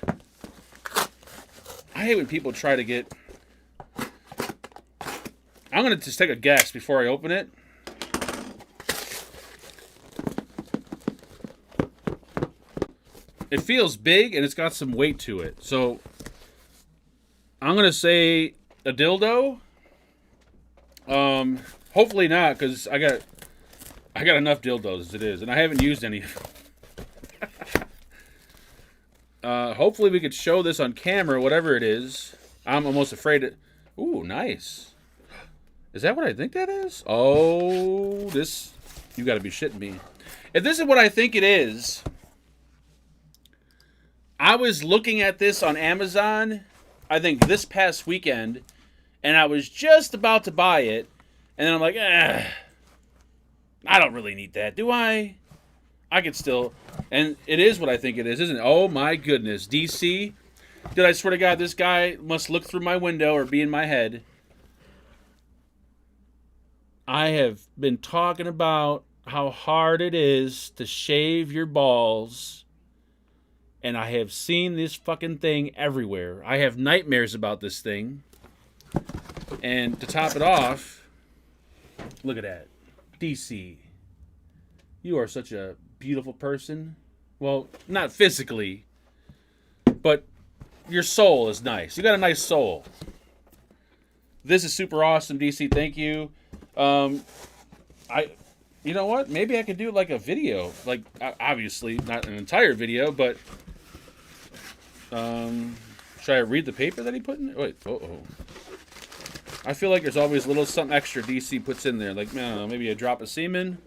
I hate when people try to get... I'm going to just take a guess before I open it. It feels big and it's got some weight to it. So... I'm going to say a dildo. Hopefully not, because I got enough dildos as it is, and I haven't used any. Hopefully we could show this on camera, whatever it is. I'm almost afraid it... Ooh, nice. Is that what I think that is? Oh, this... You got to be shitting me. If this is what I think it is... I was looking at this on Amazon... I think this past weekend, and I was just about to buy it, and then I'm like, I don't really need that, do I? I could still, and it is what I think it is, isn't it? Oh my goodness, DC, dude, I swear to God, this guy must look through my window or be in my head. I have been talking about how hard it is to shave your balls. And I have seen this fucking thing everywhere. I have nightmares about this thing. And to top it off, look at that. DC. You are such a beautiful person. Well, not physically, but your soul is nice. You got a nice soul. This is super awesome, DC. Thank you. You know what? Maybe I could do like a video. Like, obviously, not an entire video, but... should I read the paper that he put in? Wait, uh-oh. I feel like there's always a little something extra DC puts in there. Like, I don't know, maybe a drop of semen.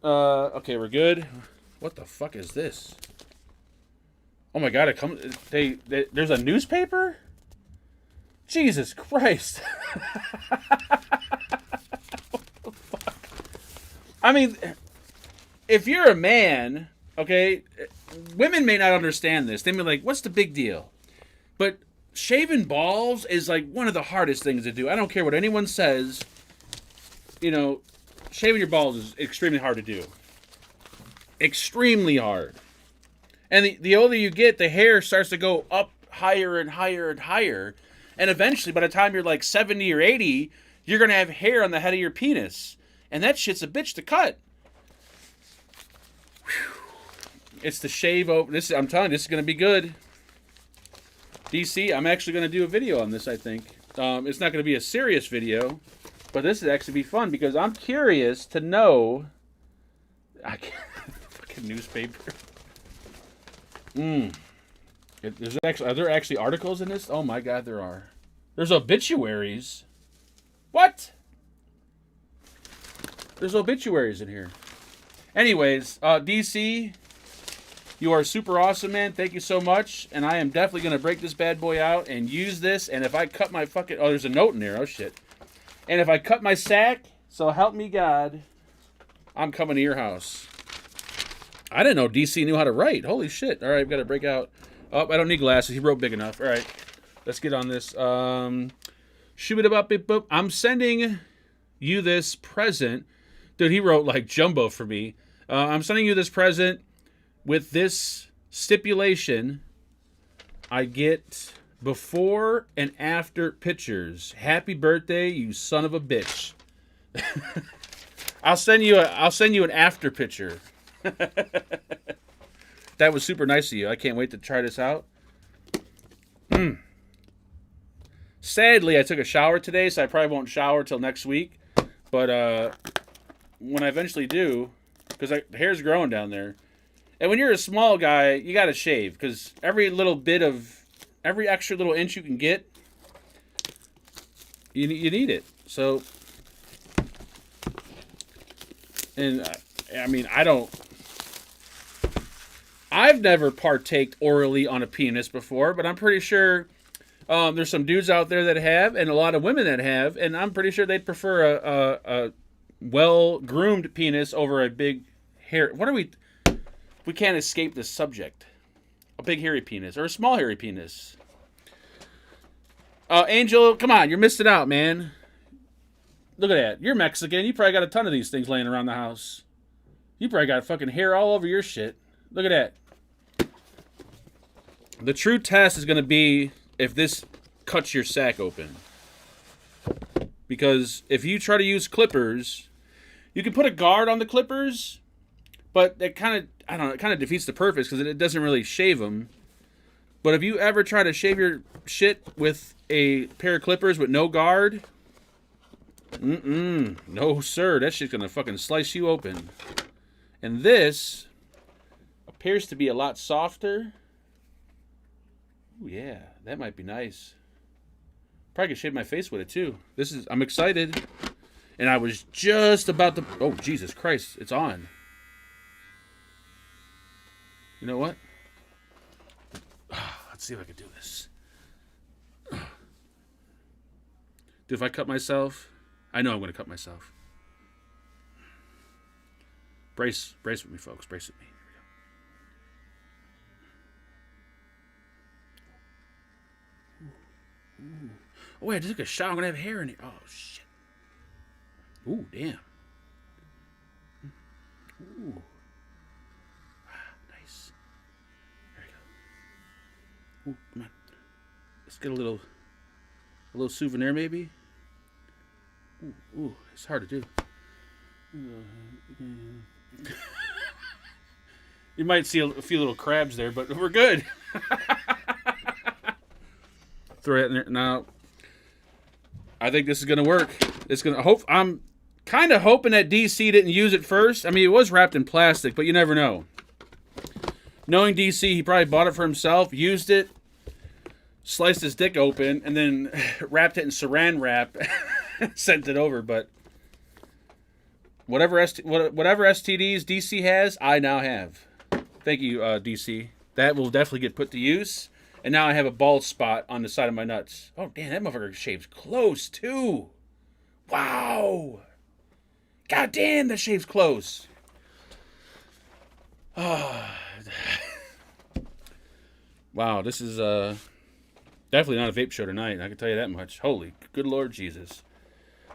Okay, we're good. What the fuck is this? Oh my god, it comes. There's a newspaper? Jesus Christ. What the fuck? I mean, if you're a man, okay, women may not understand this. They may be like, what's the big deal? But shaving balls is like one of the hardest things to do. I don't care what anyone says. You know, shaving your balls is extremely hard to do. Extremely hard. And the older you get, the hair starts to go up higher and higher and higher. And eventually, by the time you're like 70 or 80, you're going to have hair on the head of your penis. And that shit's a bitch to cut. Whew. It's the shave open. I'm telling you, this is going to be good. DC, I'm actually going to do a video on this, I think. It's not going to be a serious video, but this would actually be fun because I'm curious to know. I can't. Fucking newspaper. Are there actually articles in this? Oh my god, there are. There's obituaries. What? There's obituaries in here. Anyways, DC, you are super awesome, man. Thank you so much. And I am definitely going to break this bad boy out and use this. And if I cut my fucking... Oh, there's a note in there. Oh, shit. And if I cut my sack, so help me God, I'm coming to your house. I didn't know DC knew how to write. Holy shit. All right, I've got to break out. Oh, I don't need glasses. He wrote big enough. All right, let's get on this. I'm sending you this present. Dude, he wrote like jumbo for me. I'm sending you this present with this stipulation. I get before and after pictures. Happy birthday, you son of a bitch. I'll send you an after picture. That was super nice of you. I can't wait to try this out. Sadly, I took a shower today, so I probably won't shower till next week. But when I eventually do, because the hair's growing down there, and when you're a small guy, you got to shave because every extra little inch you can get, you need it. So, and I mean, I've never partaked orally on a penis before, but I'm pretty sure there's some dudes out there that have, and a lot of women that have, and I'm pretty sure they'd prefer a well-groomed penis over a big hair. We can't escape this subject. A big hairy penis or a small hairy penis. Angel, come on, you're missing out, man. Look at that. You're Mexican. You probably got a ton of these things laying around the house. You probably got fucking hair all over your shit. Look at that. The true test is going to be if this cuts your sack open. Because if you try to use clippers, you can put a guard on the clippers, but it kind of defeats the purpose because it doesn't really shave them. But if you ever try to shave your shit with a pair of clippers with no guard, no sir, that shit's going to fucking slice you open. And this appears to be a lot softer. Ooh, yeah, that might be nice. Probably could shave my face with it too. I'm excited. And I was just about to... Oh, Jesus Christ, it's on. You know what? Let's see if I can do this. Dude, if I cut myself, I know I'm going to cut myself. Brace with me, folks. Brace with me. Ooh. Oh, wait, I just took a shower. I'm going to have hair in it. Oh, shit. Ooh, damn. Ooh. Nice. There we go. Ooh, come on. Let's get a little souvenir, maybe. Ooh, it's hard to do. You might see a few little crabs there, but we're good. Throw it in there. Now, I think this is going to work. I'm kind of hoping that DC didn't use it first. I mean, it was wrapped in plastic, but you never know. Knowing DC, he probably bought it for himself, used it, sliced his dick open and then wrapped it in saran wrap, sent it over. But whatever STDs DC has, I now have. Thank you, DC. That will definitely get put to use. And now I have a bald spot on the side of my nuts. Oh, damn, that motherfucker shaves close, too. Wow. God damn, that shaves close. Oh. Wow, this is definitely not a vape show tonight. I can tell you that much. Holy, good Lord Jesus.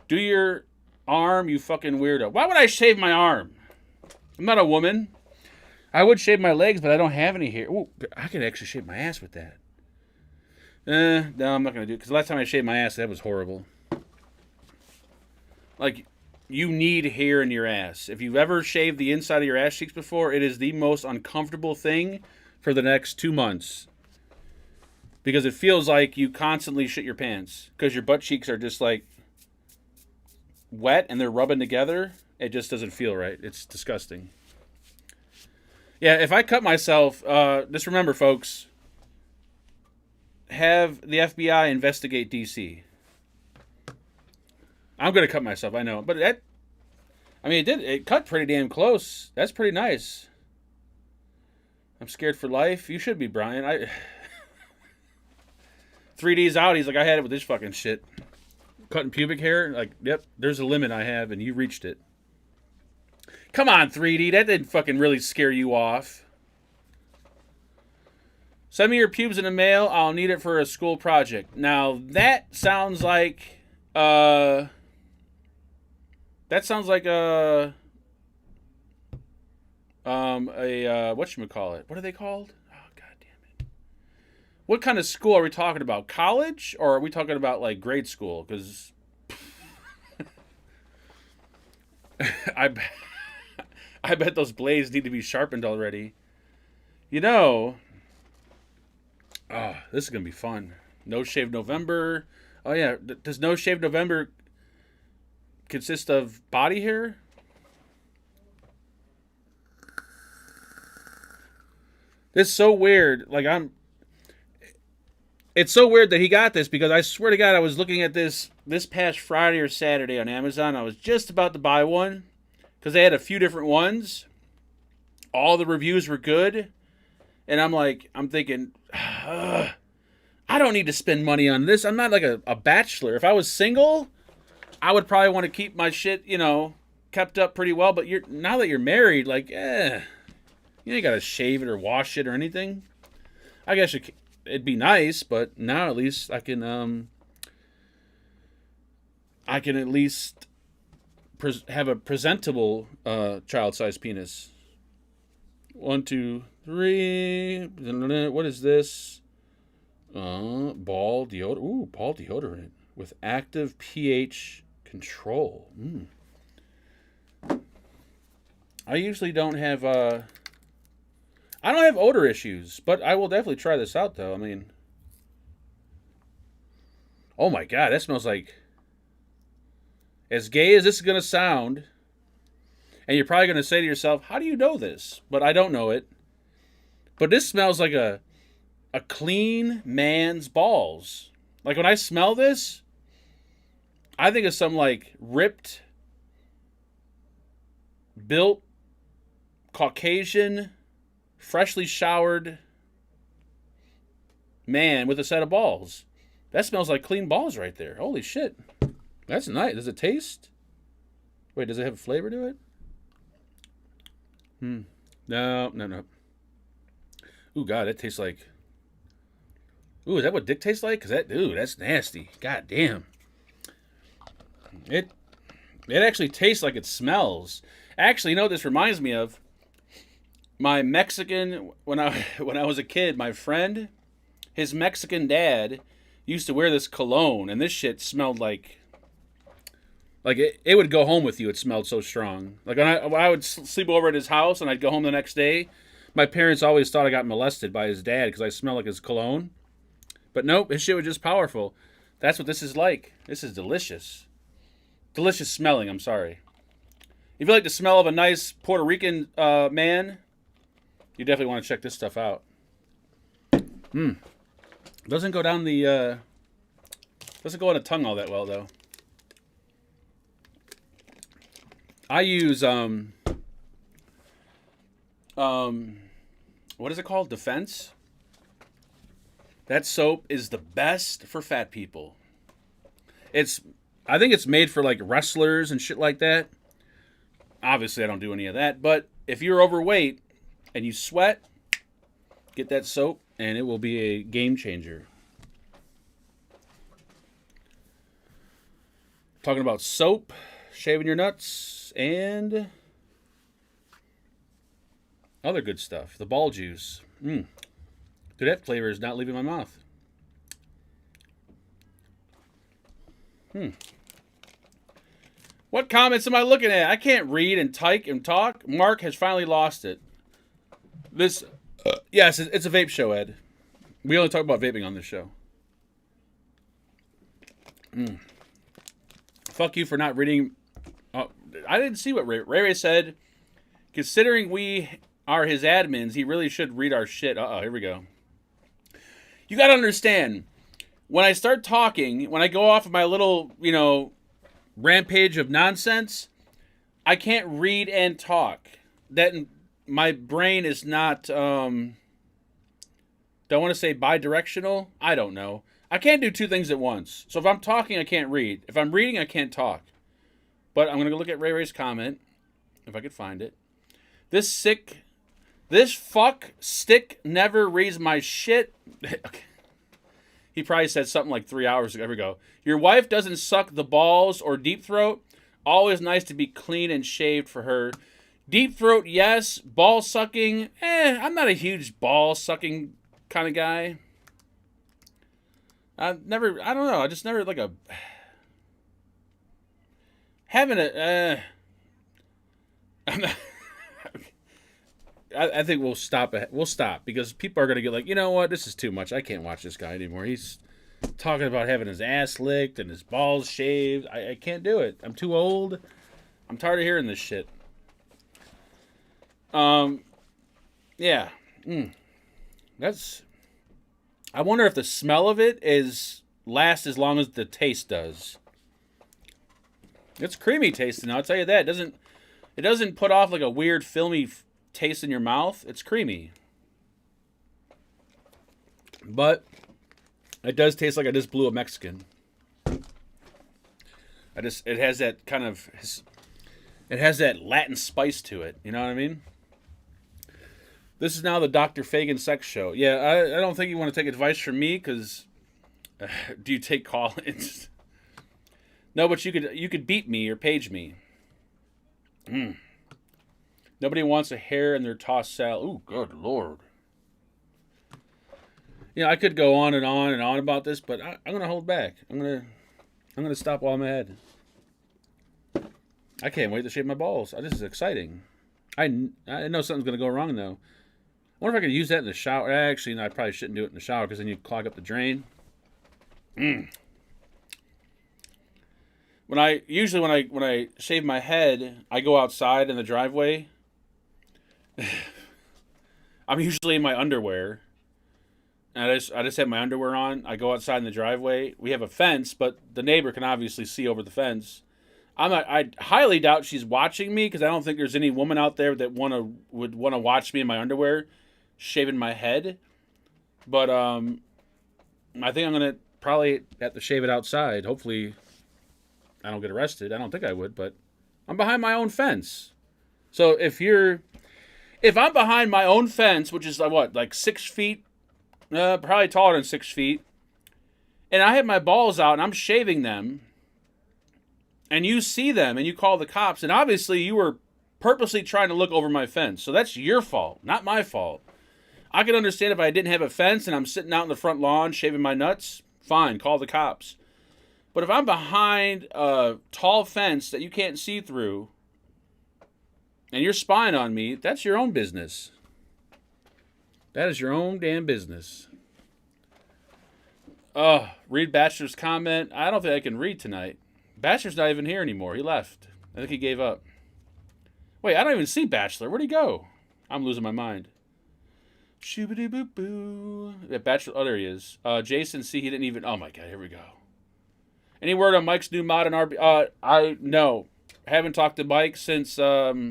Do your arm, you fucking weirdo. Why would I shave my arm? I'm not a woman. I would shave my legs, but I don't have any hair. Ooh, I could actually shave my ass with that. No, I'm not going to do it. Because the last time I shaved my ass, that was horrible. Like, you need hair in your ass. If you've ever shaved the inside of your ass cheeks before, it is the most uncomfortable thing for the next 2 months. Because it feels like you constantly shit your pants. Because your butt cheeks are just like wet and they're rubbing together. It just doesn't feel right. It's disgusting. Yeah, if I cut myself, just remember, folks, have the FBI investigate DC. I'm going to cut myself, I know. But that, I mean, it cut pretty damn close. That's pretty nice. I'm scared for life. You should be, Brian. 3D's out. He's like, I had it with this fucking shit. Cutting pubic hair. Like, yep, there's a limit I have, and you reached it. Come on, 3D. That didn't fucking really scare you off. Send me your pubes in the mail. I'll need it for a school project. Now, that sounds like... whatchamacallit? What are they called? Oh, god damn it. What kind of school are we talking about? College? Or are we talking about, like, grade school? Because... I bet those blades need to be sharpened already. You know... Oh, this is going to be fun. No Shave November. Oh, yeah. Does No Shave November consist of body hair? This is so weird. Like, it's so weird that he got this because I swear to God, I was looking at this past Friday or Saturday on Amazon. I was just about to buy one because they had a few different ones. All the reviews were good. And I'm thinking, I don't need to spend money on this. I'm not like a bachelor. If I was single, I would probably want to keep my shit, kept up pretty well. But now that you're married, like, you ain't got to shave it or wash it or anything. I guess it'd be nice, but now at least I can at least have a presentable child-sized penis. 1, 2, 3. What is this? Ball deodorant. Ooh, ball deodorant with active pH control. I usually don't have I don't have odor issues, but I will definitely try this out though. I mean, oh my god, that smells like, as gay as this is gonna sound, and you're probably gonna say to yourself, how do you know this? But I don't know it. But this smells like a clean man's balls. Like when I smell this, I think of some like ripped, built, Caucasian, freshly showered man with a set of balls. That smells like clean balls right there. Holy shit. That's nice. Does it taste? Wait, does it have a flavor to it? No. Ooh, God, that tastes like... Ooh, is that what dick tastes like? That's nasty. God damn. It actually tastes like it smells. Actually, you know what this reminds me of? My Mexican, when I was a kid, my friend, his Mexican dad used to wear this cologne, and this shit smelled like it would go home with you. It smelled so strong. Like when I would sleep over at his house and I'd go home the next day, my parents always thought I got molested by his dad because I smelled like his cologne. But nope, his shit was just powerful. That's what this is like. This is delicious. Delicious smelling, I'm sorry. If you like the smell of a nice Puerto Rican man, you definitely want to check this stuff out. Doesn't go down the, doesn't go on the tongue all that well, though. I use, what is it called? Defense? That soap is the best for fat people. I think it's made for like wrestlers and shit like that. Obviously, I don't do any of that. But if you're overweight and you sweat, get that soap and it will be a game changer. Talking about soap, shaving your nuts, and other good stuff. The ball juice. Dude, that flavor is not leaving my mouth. What comments am I looking at? I can't read and type and talk. Mark has finally lost it. This, yes, it's a vape show, Ed. We only talk about vaping on this show. Fuck you for not reading. Oh, I didn't see what Ray said. Considering we are his admins, he really should read our shit. Uh-oh, here we go. You gotta understand, when I start talking, when I go off of my little, rampage of nonsense, I can't read and talk. That my brain is not, don't want to say bi-directional. I don't know. I can't do two things at once. So if I'm talking, I can't read. If I'm reading, I can't talk. But I'm going to go look at Ray's comment, if I could find it. This fuck stick never reads my shit. He probably said something like 3 hours ago. There we go. Your wife doesn't suck the balls or deep throat. Always nice to be clean and shaved for her. Deep throat, yes. Ball sucking, I'm not a huge ball sucking kind of guy. I don't know. I just never like a... Having a... I'm not... I think we'll stop. We'll stop because people are going to get like, you know what? This is too much. I can't watch this guy anymore. He's talking about having his ass licked and his balls shaved. I can't do it. I'm too old. I'm tired of hearing this shit. Yeah. That's... I wonder if the smell of it lasts as long as the taste does. It's creamy tasting, I'll tell you that. It doesn't put off like a weird filmy taste in your mouth. It's creamy. But it does taste like I just blew a Mexican. It has that kind of... It has that Latin spice to it. You know what I mean? This is now the VapnFagan sex show. Yeah, I don't think you want to take advice from me because do you take call-ins? No, but you could beat me or page me. Nobody wants a hair in their tossed salad. Ooh, good lord. I could go on and on and on about this, but I'm gonna hold back. I'm gonna stop while I'm ahead. I can't wait to shave my balls. This is exciting. I know something's gonna go wrong though. I wonder if I could use that in the shower. Actually, no, I probably shouldn't do it in the shower because then you clog up the drain. When I shave my head, I go outside in the driveway. I'm usually in my underwear. And I just have my underwear on. I go outside in the driveway. We have a fence, but the neighbor can obviously see over the fence. I highly doubt she's watching me because I don't think there's any woman out there that would want to watch me in my underwear shaving my head. But I think I'm gonna probably have to shave it outside. Hopefully I don't get arrested. I don't think I would, but I'm behind my own fence. So if I'm behind my own fence, which is like 6 feet, probably taller than 6 feet, and I have my balls out and I'm shaving them, and you see them and you call the cops, and obviously you were purposely trying to look over my fence. So that's your fault, not my fault. I could understand if I didn't have a fence and I'm sitting out in the front lawn shaving my nuts, fine, call the cops. But if I'm behind a tall fence that you can't see through and you're spying on me, that's your own business. That is your own damn business. Read Bachelor's comment. I don't think I can read tonight. Bachelor's not even here anymore. He left. I think he gave up. Wait, I don't even see Bachelor. Where'd he go? I'm losing my mind. Shoobity boo boo. Yeah, Bachelor. Oh, there he is. Jason, see, he didn't even. Oh my god, here we go. Any word on Mike's new mod in RB? I no, haven't talked to Mike since not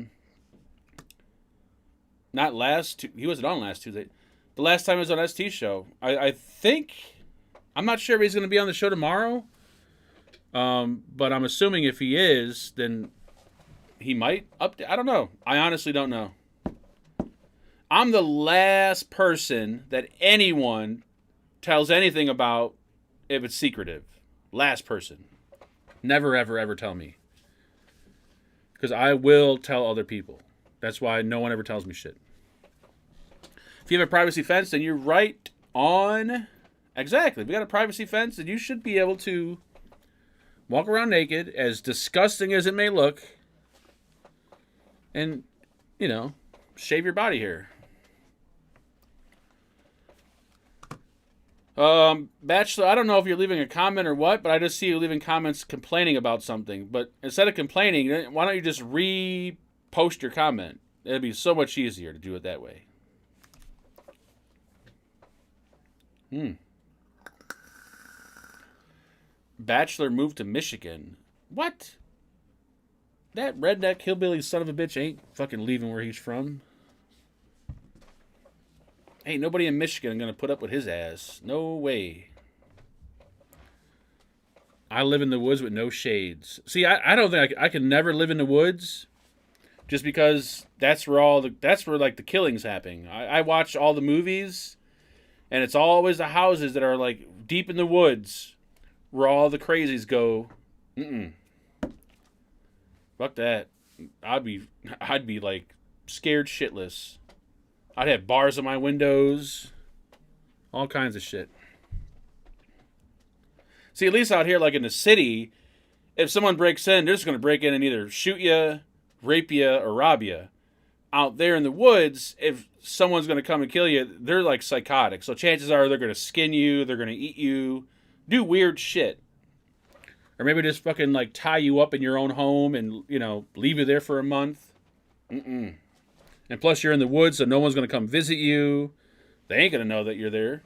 last. He wasn't on last Tuesday. The last time he was on ST show. I think I'm not sure if he's going to be on the show tomorrow. But I'm assuming if he is, then he might update. I don't know. I honestly don't know. I'm the last person that anyone tells anything about if it's secretive. Last person. Never, ever, ever tell me. Because I will tell other people. That's why no one ever tells me shit. If you have a privacy fence, then you're right on. Exactly. If you got a privacy fence, then you should be able to walk around naked, as disgusting as it may look, and, you know, shave your body hair. Bachelor, I don't know if you're leaving a comment or what, but I just see you leaving comments complaining about something. But instead of complaining, why don't you just repost your comment? It'd be so much easier to do it that way. Bachelor moved to Michigan. What? That redneck hillbilly son of a bitch ain't fucking leaving where he's from. Ain't nobody in Michigan gonna put up with his ass. No way. I live in the woods with no shades. See, I don't think I can never live in the woods, just because that's where like the killings happen. I watch all the movies, and it's always the houses that are like deep in the woods, where all the crazies go. Fuck that. I'd be like scared shitless. I'd have bars on my windows. All kinds of shit. See, at least out here, like in the city, if someone breaks in, they're just going to break in and either shoot you, rape you, or rob you. Out there in the woods, if someone's going to come and kill you, they're like psychotic. So chances are they're going to skin you, they're going to eat you, do weird shit. Or maybe just fucking like tie you up in your own home and, you know, leave you there for a month. And plus you're in the woods, so no one's going to come visit you. They ain't going to know that you're there.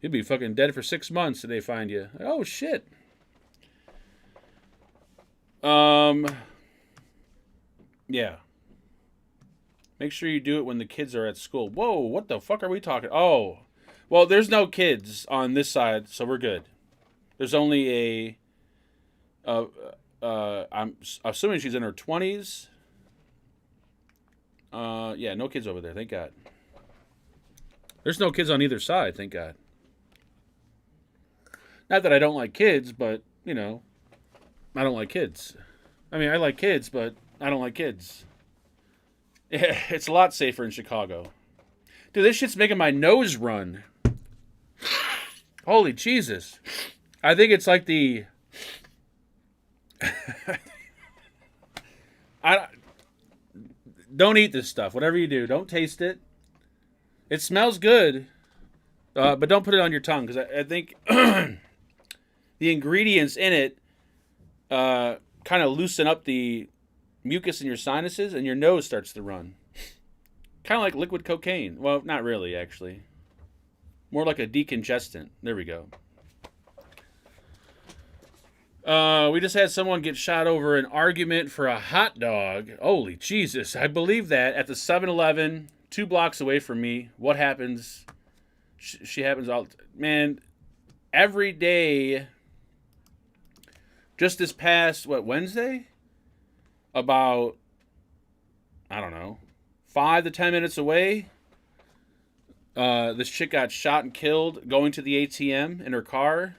You'll be fucking dead for 6 months if they find you. Oh, shit. Yeah. Make sure you do it when the kids are at school. Whoa, what the fuck are we talking? Oh. Well, there's no kids on this side, so we're good. There's only I'm assuming she's in her 20s. Yeah, no kids over there, thank God. There's no kids on either side, thank God. Not that I don't like kids, but, you know, I don't like kids. I mean, I like kids, but I don't like kids. Yeah, it's a lot safer in Chicago. Dude, this shit's making my nose run. Holy Jesus. I think it's like the... Don't eat this stuff. Whatever you do, don't taste it. It smells good, but don't put it on your tongue, because I think the ingredients in it kind of loosen up the mucus in your sinuses, and your nose starts to run. Kind of like liquid cocaine. Well, not really, actually. More like a decongestant. There we go. We just had someone get shot over an argument for a hot dog. Holy Jesus. I believe that at the 7-Eleven, 2 blocks away from me. What happens? She happens all... Man, every day... Just this past, Wednesday? About, I don't know, 5 to 10 minutes away, this chick got shot and killed going to the ATM in her car.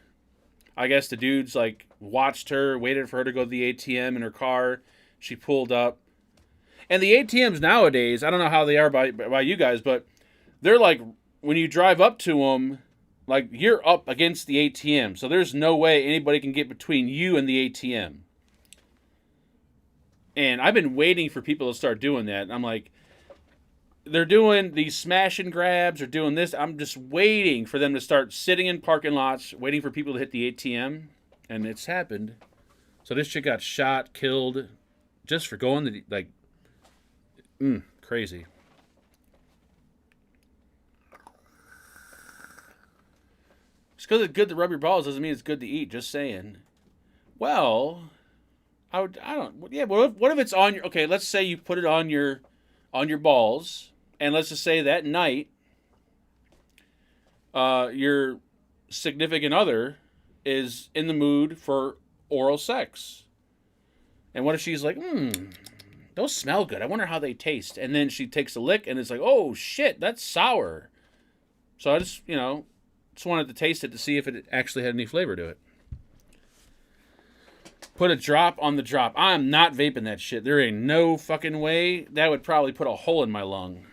I guess the dudes, like, watched her, waited for her to go to the ATM in her car. She pulled up. And the ATMs nowadays, I don't know how they are by you guys, but they're like, when you drive up to them, like, you're up against the ATM. So there's no way anybody can get between you and the ATM. And I've been waiting for people to start doing that. And I'm like, they're doing these smash and grabs or doing this. I'm just waiting for them to start sitting in parking lots, waiting for people to hit the ATM. And it's happened. So this chick got shot, killed, just for going to, like, crazy. Just because it's good to rub your balls doesn't mean it's good to eat. Just saying. Well, I don't. Yeah. What if it's on your? Okay, let's say you put it on your balls, and let's just say that night, your significant other is in the mood for oral sex. And what if she's like, those smell good. I wonder how they taste. And then she takes a lick and it's like, oh shit, that's sour. So I just, just wanted to taste it to see if it actually had any flavor to it. Put a drop on the drop. I'm not vaping that shit. There ain't no fucking way. That would probably put a hole in my lung.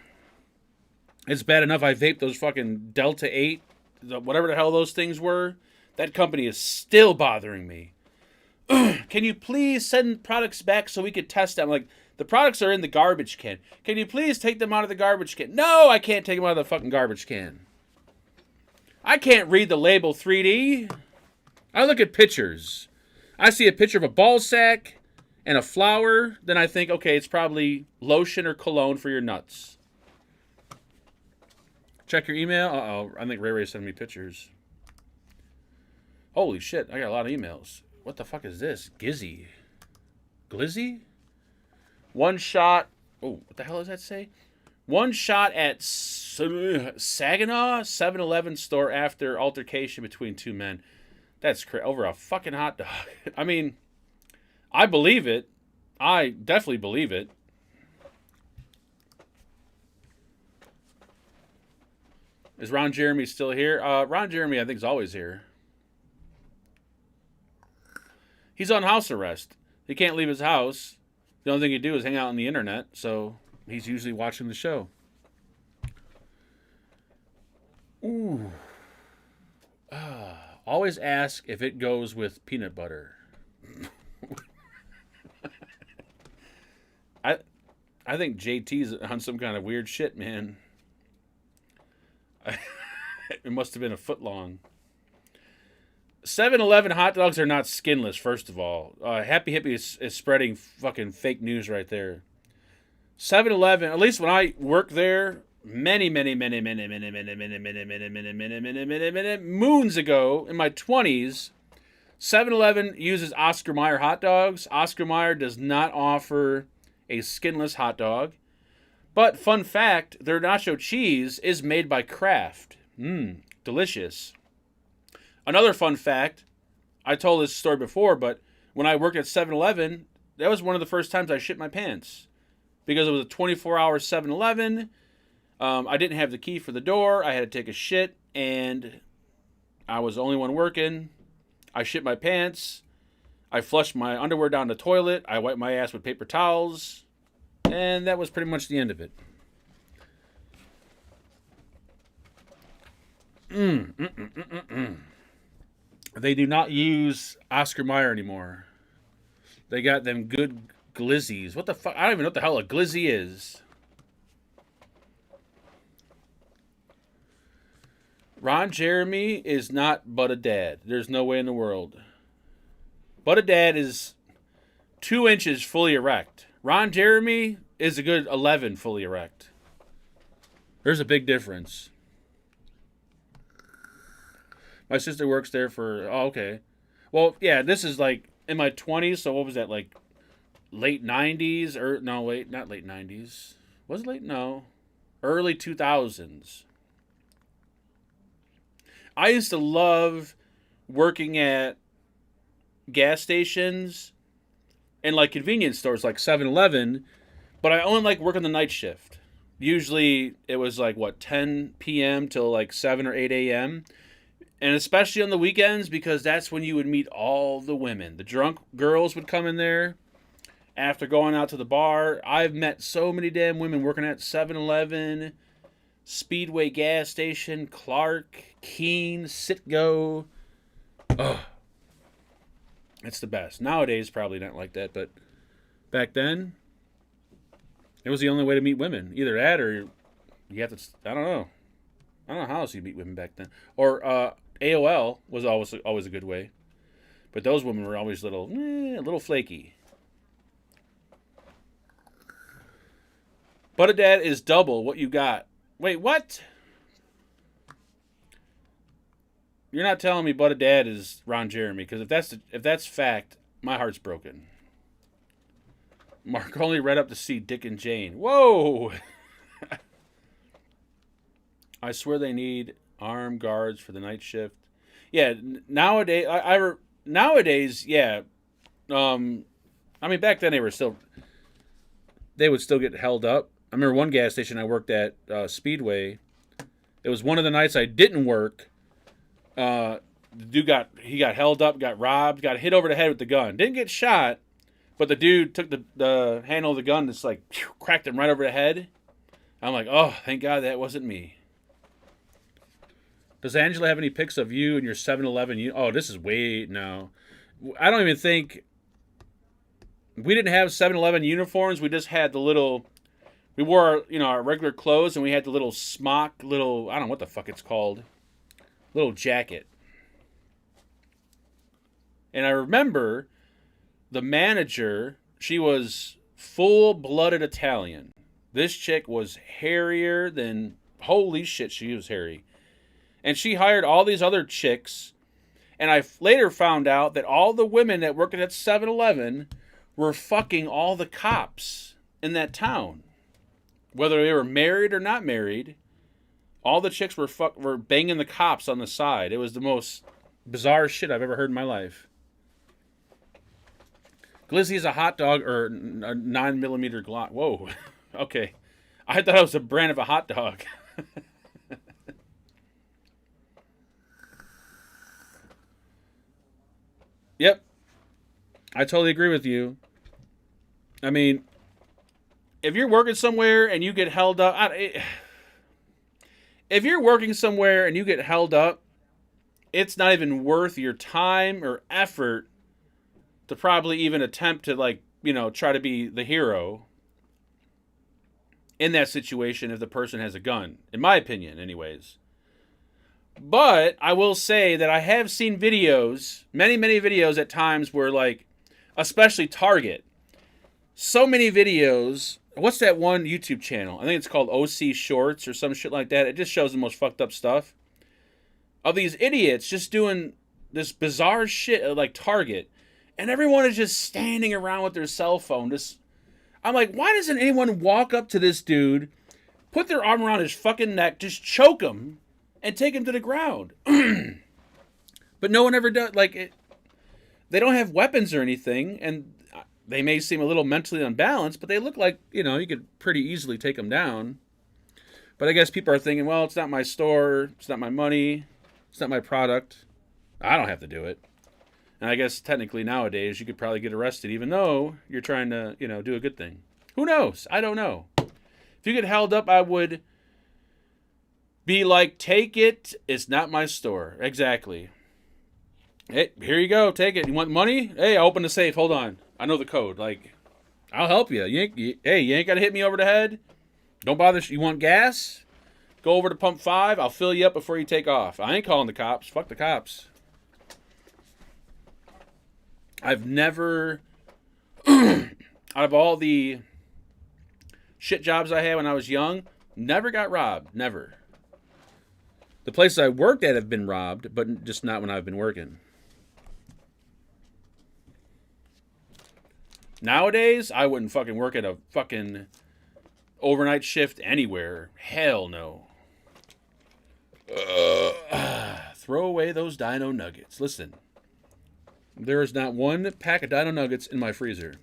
It's bad enough I vaped those fucking Delta 8, whatever the hell those things were. That company is still bothering me. Can you please send products back so we could test them? Like, the products are in the garbage can. Can you please take them out of the garbage can? No, I can't take them out of the fucking garbage can. I can't read the label 3D. I look at pictures. I see a picture of a ball sack and a flower. Then I think, okay, it's probably lotion or cologne for your nuts. Check your email. Uh-oh, I think Ray sent me pictures. Holy shit, I got a lot of emails. What the fuck is this? Gizzy. Glizzy? One shot. Oh, what the hell does that say? One shot at Saginaw 7-Eleven store after altercation between two men. That's crazy. Over a fucking hot dog. I mean, I believe it. I definitely believe it. Is Ron Jeremy still here? Ron Jeremy, I think, is always here. He's on house arrest. He can't leave his house. The only thing he do is hang out on the internet, so he's usually watching the show. Ooh. Always ask if it goes with peanut butter. I think JT's on some kind of weird shit, man. It must have been a foot long. 7-Eleven hot dogs are not skinless, first of all. Happy Hippie is spreading fucking fake news right there. 7-Eleven, at least when I worked there, many moons ago, in my 20s, 7-Eleven uses Oscar Mayer hot dogs. Oscar Mayer does not offer a skinless hot dog. But, fun fact, their nacho cheese is made by Kraft. Delicious. Another fun fact, I told this story before, but when I worked at 7-Eleven, that was one of the first times I shit my pants. Because it was a 24-hour 7-Eleven. I didn't have the key for the door. I had to take a shit, and I was the only one working. I shit my pants. I flushed my underwear down the toilet. I wiped my ass with paper towels. And that was pretty much the end of it. They do not use Oscar Mayer anymore. They got them good glizzies. What the fuck? I don't even know what the hell a glizzy is. Ron Jeremy is not but a dad. There's no way in the world. But a dad is 2 inches fully erect. Ron Jeremy is a good 11 fully erect. There's a big difference. My sister works there for... Oh, okay. Well, yeah, this is like in my 20s, so what was that, like late 90s? Or no, wait, not late 90s. Was it late? No. Early 2000s. I used to love working at gas stations and like convenience stores like 7-Eleven, but I only like working the night shift. Usually it was like, 10 p.m. till like 7 or 8 a.m., and especially on the weekends, because that's when you would meet all the women. The drunk girls would come in there after going out to the bar. I've met so many damn women working at 7-Eleven, Speedway gas station, Clark, Keene, Citgo. Ugh. It's the best. Nowadays, probably not like that, but back then, it was the only way to meet women. Either that or you have to, I don't know. I don't know how else you meet women back then. Or, AOL was always a good way. But those women were always a little flaky. But a dad is double what you got. Wait, what? You're not telling me But a Dad is Ron Jeremy, because if that's fact, my heart's broken. Mark only read up to see Dick and Jane. Whoa! I swear they need armed guards for the night shift. Yeah, nowadays, nowadays, yeah. I mean, back then they would still get held up. I remember one gas station I worked at, Speedway. It was one of the nights I didn't work. The dude got held up, got robbed, got hit over the head with the gun. Didn't get shot, but the dude took the handle of the gun, just like cracked him right over the head. I'm like, oh, thank God that wasn't me. Does Angela have any pics of you and your 7-Eleven? Oh, this is way no. I don't even think we didn't have 7-Eleven uniforms. We just had the little. We wore our regular clothes, and we had the little smock, I don't know what the fuck it's called, little jacket. And I remember the manager. She was full-blooded Italian. This chick was hairier than holy shit. She was hairy. And she hired all these other chicks. And I later found out that all the women that worked at 7-Eleven were fucking all the cops in that town. Whether they were married or not married, all the chicks were banging the cops on the side. It was the most bizarre shit I've ever heard in my life. Glizzy is a hot dog or a 9mm Glock. Whoa. Okay. I thought it was a brand of a hot dog. Yep. I totally agree with you. I mean, if you're working somewhere and you get held up, if you're working somewhere and you get held up, it's not even worth your time or effort to probably even attempt to try to be the hero in that situation if the person has a gun, in my opinion anyways. But I will say that I have seen videos, many videos at times where especially Target, so many videos. What's that one YouTube channel? I think it's called OC Shorts or some shit like that. It just shows the most fucked up stuff of these idiots just doing this bizarre shit at Target, and everyone is just standing around with their cell phone. I'm like, why doesn't anyone walk up to this dude, put their arm around his fucking neck, just choke him, and take him to the ground? But no one ever does. They don't have weapons or anything, and they may seem a little mentally unbalanced, but they look like, you could pretty easily take them down. But I guess people are thinking, well, it's not my store, it's not my money, it's not my product. I don't have to do it. And I guess technically nowadays you could probably get arrested even though you're trying to, do a good thing. Who knows? I don't know. If you get held up, I would be like, take it. It's not my store. Exactly. Hey, here you go. Take it. You want money? Hey, I'll open the safe. Hold on. I know the code. I'll help you. You ain't got to hit me over the head. Don't bother. You want gas? Go over to pump 5. I'll fill you up before you take off. I ain't calling the cops. Fuck the cops. I've never, out of all the shit jobs I had when I was young, never got robbed. Never. The places I worked at have been robbed, but just not when I've been working. Nowadays, I wouldn't fucking work at a fucking overnight shift anywhere. Hell no. Throw away those dino nuggets. Listen, there is not one pack of dino nuggets in my freezer.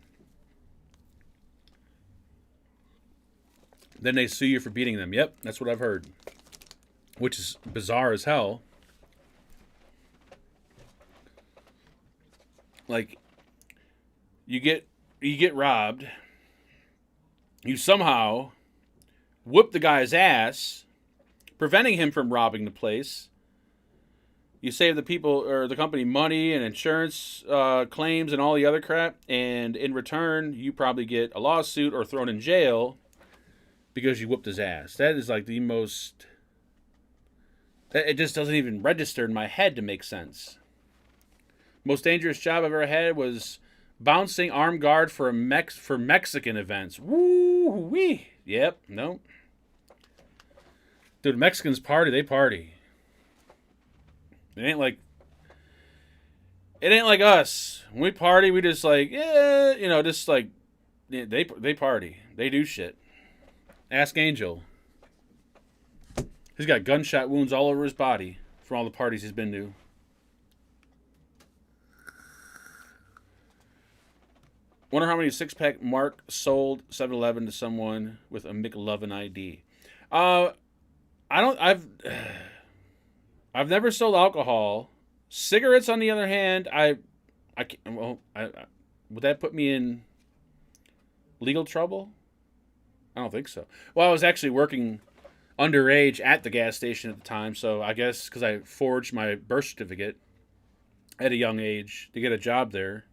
Then they sue you for beating them. Yep, that's what I've heard. Which is bizarre as hell. You get robbed. You somehow whoop the guy's ass, preventing him from robbing the place. You save the people or the company money and insurance claims and all the other crap, and in return, you probably get a lawsuit or thrown in jail because you whooped his ass. That is the most. It just doesn't even register in my head to make sense. Most dangerous job I've ever had was bouncing armed guard for Mexican events. Woo-wee. Yep, nope. Dude, Mexicans party, they party. It ain't like us. When we party, we just like, yeah, just like they party. They do shit. Ask Angel. He's got gunshot wounds all over his body from all the parties he's been to. Wonder how many six-pack Mark sold 7-Eleven to someone with a McLovin ID. I've never sold alcohol. Cigarettes, on the other hand, would that put me in legal trouble? I don't think so. Well, I was actually working underage at the gas station at the time, so I guess because I forged my birth certificate at a young age to get a job there.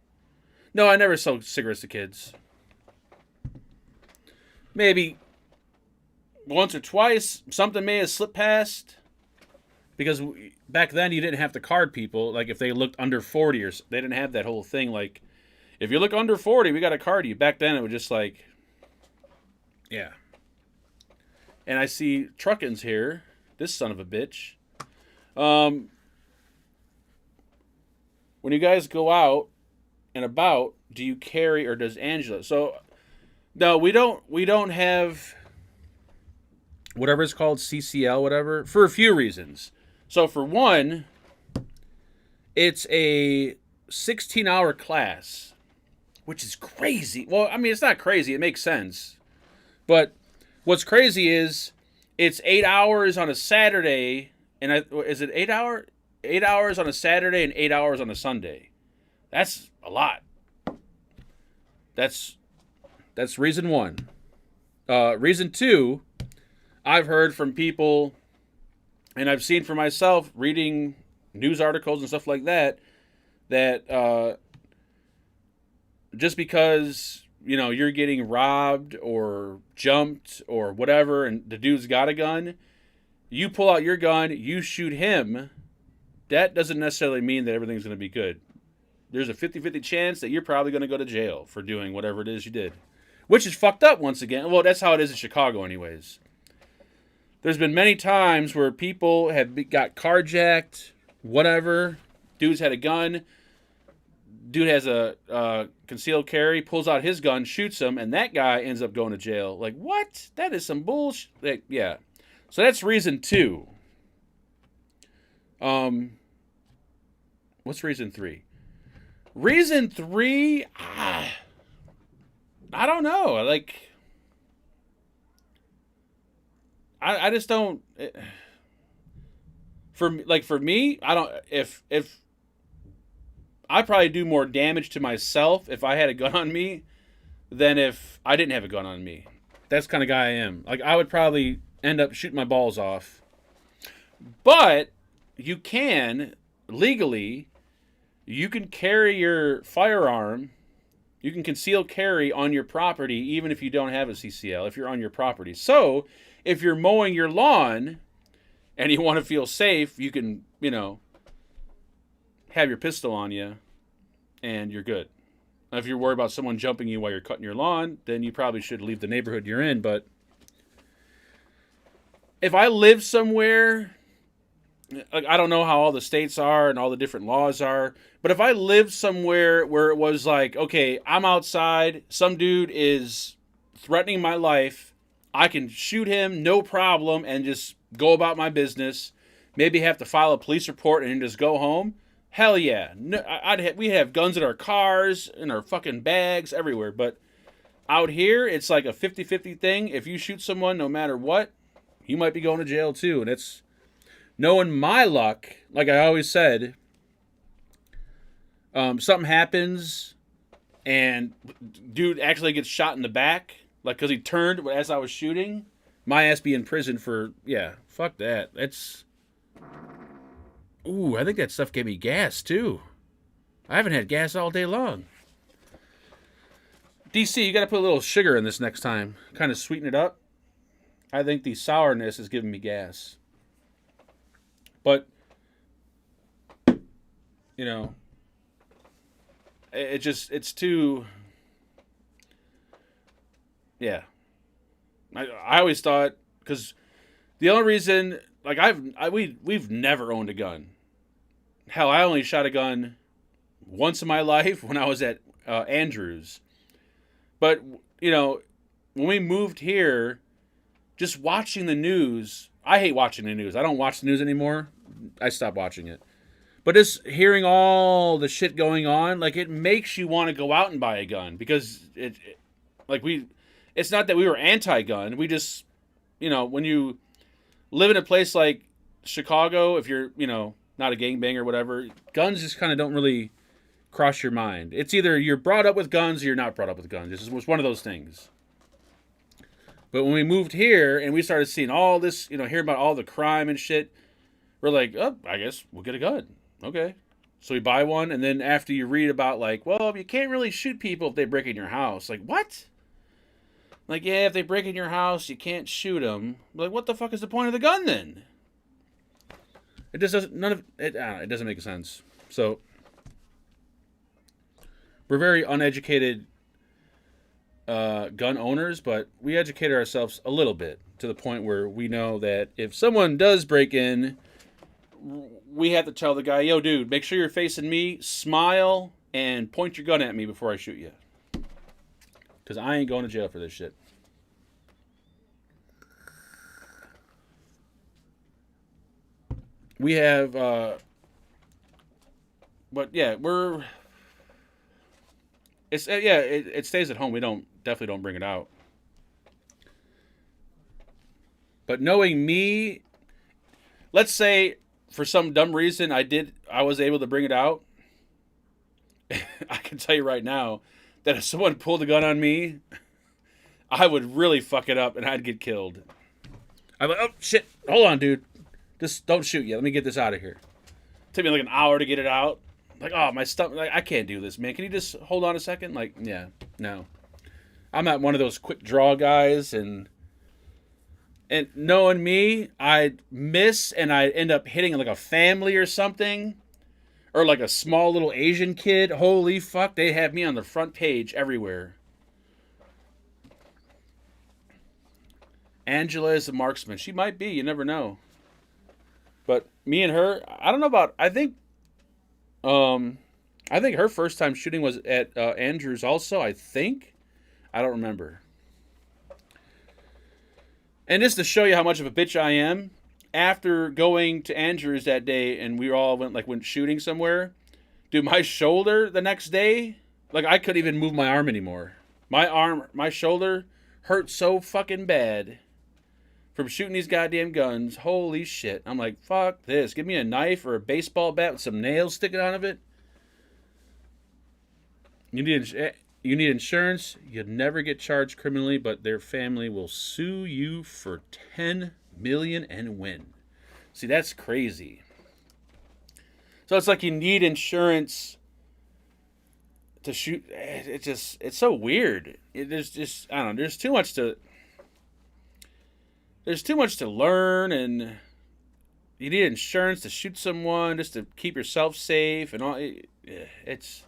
No, I never sold cigarettes to kids. Maybe once or twice, something may have slipped past. Because back then you didn't have to card people. Like if they looked under 40 or they didn't have that whole thing. Like if you look under 40, we got to card you. Back then it was just like, yeah. And I see Truckins here. This son of a bitch. When you guys go out and about, do you carry or does Angela? So no, we don't have whatever it's called, CCL, whatever, for a few reasons. So for one, it's a 16-hour class, which is crazy. Well, I mean, it's not crazy. It makes sense. But what's crazy is it's 8 hours on a Saturday, and is it 8 hour? 8 hours on a Saturday and 8 hours on a Sunday. That's a lot. That's reason one. Reason two, I've heard from people, and I've seen for myself reading news articles and stuff like that, that just because, you're getting robbed or jumped or whatever, and the dude's got a gun, you pull out your gun, you shoot him, that doesn't necessarily mean that everything's going to be good. There's a 50-50 chance that you're probably going to go to jail for doing whatever it is you did. Which is fucked up once again. Well, that's how it is in Chicago anyways. There's been many times where people have got carjacked, whatever. Dude's had a gun. Dude has a concealed carry, pulls out his gun, shoots him, and that guy ends up going to jail. Like, what? That is some bullshit. Like, yeah. So that's reason two. What's reason three? Reason three, I don't know. Like, I just don't. For me, I don't. If I probably do more damage to myself if I had a gun on me than if I didn't have a gun on me. That's the kind of guy I am. Like, I would probably end up shooting my balls off. But you can legally. You can carry your firearm, you can conceal carry on your property even if you don't have a CCL, if you're on your property. So, if you're mowing your lawn and you want to feel safe, you can, have your pistol on you and you're good. Now, if you're worried about someone jumping you while you're cutting your lawn, then you probably should leave the neighborhood you're in. But if I live somewhere, I don't know how all the states are and all the different laws are, but if I lived somewhere where it was like, okay, I'm outside, some dude is threatening my life, I can shoot him, no problem, and just go about my business, maybe have to file a police report and just go home, hell yeah. No, we'd have guns in our cars, in our fucking bags, everywhere, but out here, it's like a 50-50 thing. If you shoot someone, no matter what, you might be going to jail too, and it's knowing my luck, like I always said, something happens and dude actually gets shot in the back, like because he turned as I was shooting, my ass be in prison for, yeah, fuck that. That's, ooh, I think that stuff gave me gas too. I haven't had gas all day long. DC, you got to put a little sugar in this next time, kind of sweeten it up. I think the sourness is giving me gas. But, it's too, yeah. I always thought, because the only reason, like we've never owned a gun. Hell, I only shot a gun once in my life when I was at Andrews. But, you know, when we moved here, just watching the news, I hate watching the news. I don't watch the news anymore. I stopped watching it. But just hearing all the shit going on, like, it makes you want to go out and buy a gun. Because, it's not that we were anti-gun. We just, you know, when you live in a place like Chicago, if you're, you know, not a gangbanger or whatever, guns just kind of don't really cross your mind. It's either you're brought up with guns or you're not brought up with guns. It was one of those things. But when we moved here and we started seeing all this, you know, hearing about all the crime and shit, we're like, oh, I guess we'll get a gun. Okay. So we buy one, and then after you read about, like, well, you can't really shoot people if they break in your house. Like, what? Like, yeah, if they break in your house, you can't shoot them. Like, what the fuck is the point of the gun then? It just doesn't, it doesn't make sense. So, we're very uneducated gun owners, but we educated ourselves a little bit to the point where we know that if someone does break in, we have to tell the guy, yo, dude, make sure you're facing me, smile, and point your gun at me before I shoot you. Because I ain't going to jail for this shit. We have, but yeah, it stays at home. We definitely don't bring it out. But knowing me, let's say for some dumb reason I was able to bring it out. I can tell you right now that if someone pulled a gun on me, I would really fuck it up and I'd get killed. I'm like, oh shit, hold on, dude. Just don't shoot yet. Let me get this out of here. It took me like an hour to get it out. Like, oh, my stomach, like, I can't do this, man. Can you just hold on a second? Like, yeah, no. I'm not one of those quick draw guys, and knowing me, I'd miss and I'd end up hitting like a family or something. Or like a small little Asian kid. Holy fuck, they have me on the front page everywhere. Angela is a marksman. She might be, you never know. But me and her, I don't know about, I think her first time shooting was at Andrews also, I think. I don't remember. And just to show you how much of a bitch I am, after going to Andrews that day and we all went shooting somewhere, dude, my shoulder the next day, like I couldn't even move my arm anymore. My shoulder hurt so fucking bad from shooting these goddamn guns. Holy shit. I'm like, fuck this. Give me a knife or a baseball bat with some nails sticking out of it. You need insurance. You'd never get charged criminally, but their family will sue you for $10 million and win. See, that's crazy. So it's like you need insurance to shoot. It's so weird. There's just, I don't know, there's too much to learn, and you need insurance to shoot someone just to keep yourself safe and all. It's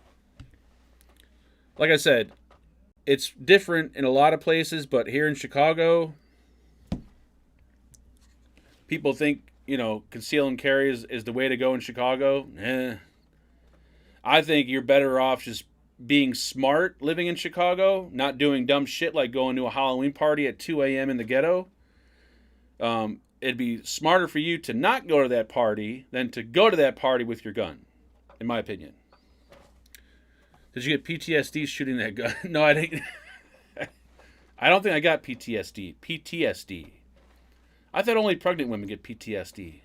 like I said, it's different in a lot of places, but here in Chicago, people think, conceal and carry is the way to go in Chicago. I think you're better off just being smart living in Chicago, not doing dumb shit like going to a Halloween party at 2 a.m. in the ghetto. It'd be smarter for you to not go to that party than to go to that party with your gun, in my opinion. Did you get PTSD shooting that gun? No, I didn't. I don't think I got PTSD. PTSD. I thought only pregnant women get PTSD.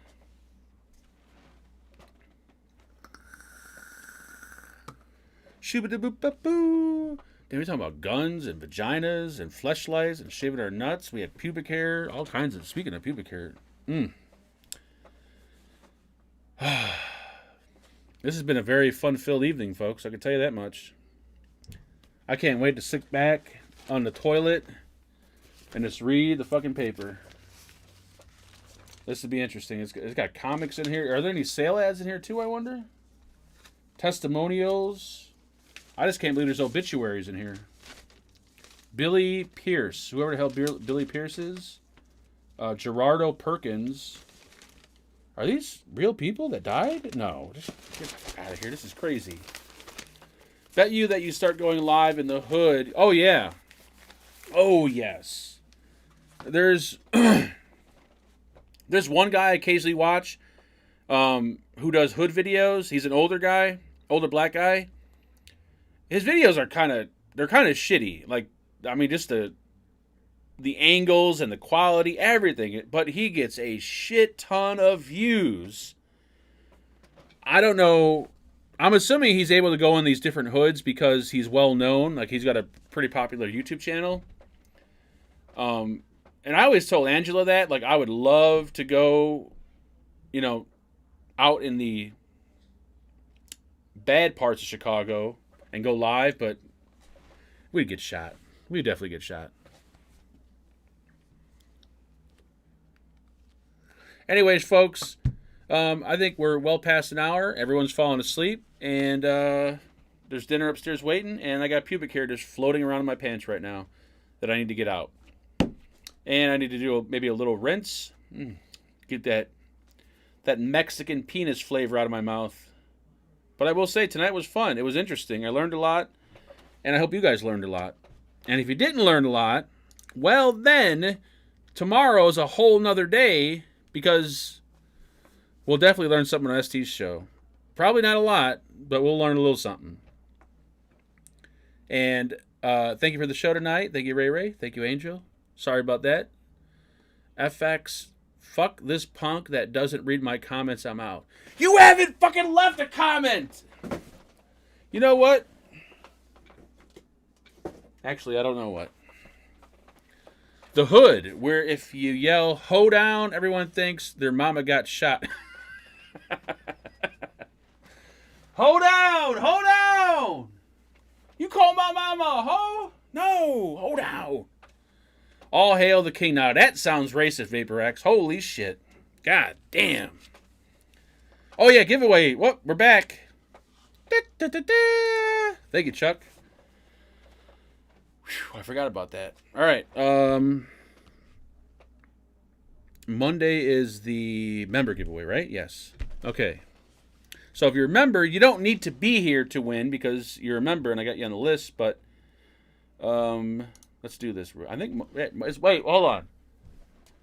Shooba-da-boop-ba-boo. Then we're talking about guns and vaginas and fleshlights and shaving our nuts. We have pubic hair, all kinds of. Speaking of pubic hair, this has been a very fun-filled evening, folks. I can tell you that much. I can't wait to sit back on the toilet and just read the fucking paper. This would be interesting. It's got comics in here. Are there any sale ads in here too, I wonder? Testimonials. I just can't believe there's obituaries in here. Billy Pierce. Whoever the hell Billy Pierce is. Gerardo Perkins. Are these real people that died? No. Just get out of here. This is crazy. Bet you that you start going live in the hood. Oh, yeah. Oh, yes. There's there's one guy I occasionally watch who does hood videos. He's an older guy, older black guy. His videos are they're kind of shitty. Like, I mean, just the angles and the quality, everything. But he gets a shit ton of views. I don't know. I'm assuming he's able to go in these different hoods because he's well known. Like, he's got a pretty popular YouTube channel. And I always told Angela that, like, I would love to go, you know, out in the bad parts of Chicago and go live, but we'd get shot. We'd definitely get shot. Anyways, folks, I think we're well past an hour. Everyone's falling asleep, and there's dinner upstairs waiting, and I got pubic hair just floating around in my pants right now that I need to get out. And I need to do maybe a little rinse. Get that Mexican penis flavor out of my mouth. But I will say, tonight was fun. It was interesting. I learned a lot, and I hope you guys learned a lot. And if you didn't learn a lot, well then, tomorrow is a whole nother day, because we'll definitely learn something on ST's show. Probably not a lot, but we'll learn a little something. And thank you for the show tonight. Thank you, Ray Ray. Thank you, Angel. Sorry about that. FX, fuck this punk that doesn't read my comments, I'm out. You haven't fucking left a comment! You know what? Actually, I don't know what. The hood, where if you yell, "Ho down," everyone thinks their mama got shot. Ho down! Ho down! You call my mama a ho? No! Ho down! All hail the king. Now that sounds racist, VaporX. Holy shit. God damn. Oh yeah, giveaway. What? We're back. Thank you, Chuck. Whew, I forgot about that. All right. Monday is the member giveaway, right? Yes. Okay. So if you're a member, you don't need to be here to win because you're a member and I got you on the list, but let's do this. I think wait, hold on.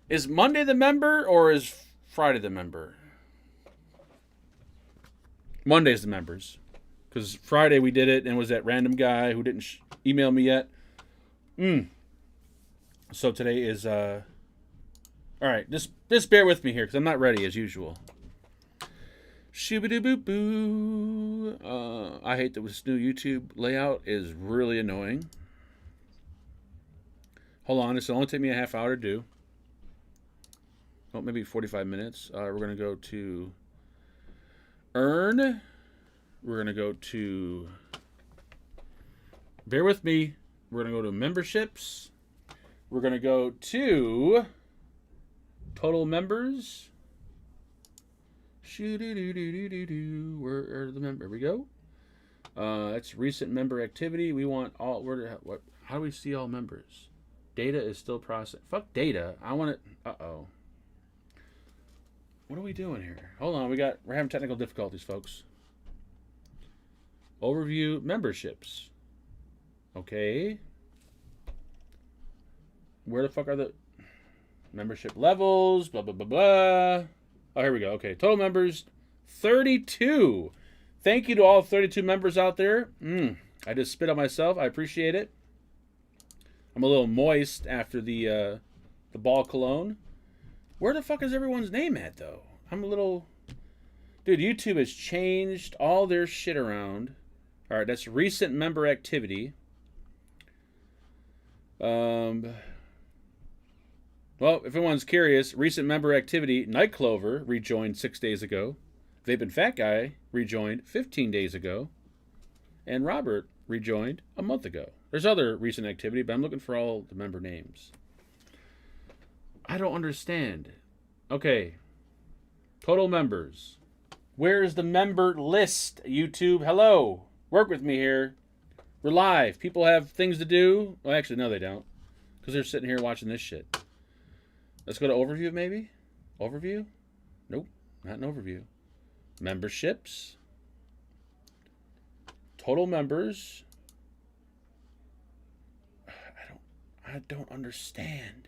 Is Monday the member or is Friday the member? Monday's the members. Because Friday we did it and it was that random guy who didn't email me yet. So today is all right, just bear with me here because I'm not ready as usual. Shoo-ba-doo-boo-boo. I hate that this new YouTube layout is really annoying. Hold on, this will only take me a half hour to do. Oh, maybe 45 minutes. We're going to go to Earn. We're going to go to... Bear with me. We're going to go to Memberships. We're going to go to Total Members. Shoo-doo-doo-doo-doo-doo. Where are the members? There we go. That's recent member activity. We want all... What? How do we see all members? Data is still processing. Fuck data. I want it... Uh-oh. What are we doing here? Hold on. We're having technical difficulties, folks. Overview memberships. Okay. Where the fuck are the membership levels? Blah, blah, blah, blah. Oh, here we go. Okay. Total members, 32. Thank you to all 32 members out there. I just spit on myself. I appreciate it. I'm a little moist after the ball cologne. Where the fuck is everyone's name at, though? I'm a little... Dude, YouTube has changed all their shit around. All right, that's recent member activity. Well, if anyone's curious, recent member activity, Night Clover rejoined 6 days ago. VapnFagan rejoined 15 days ago. And Robert rejoined a month ago. There's other recent activity, but I'm looking for all the member names. I don't understand. Okay. Total members. Where's the member list, YouTube? Hello. Work with me here. We're live. People have things to do. Well, actually, no, they don't. Because they're sitting here watching this shit. Let's go to overview, maybe? Overview? Nope. not an overview. Memberships. Total members. I don't understand.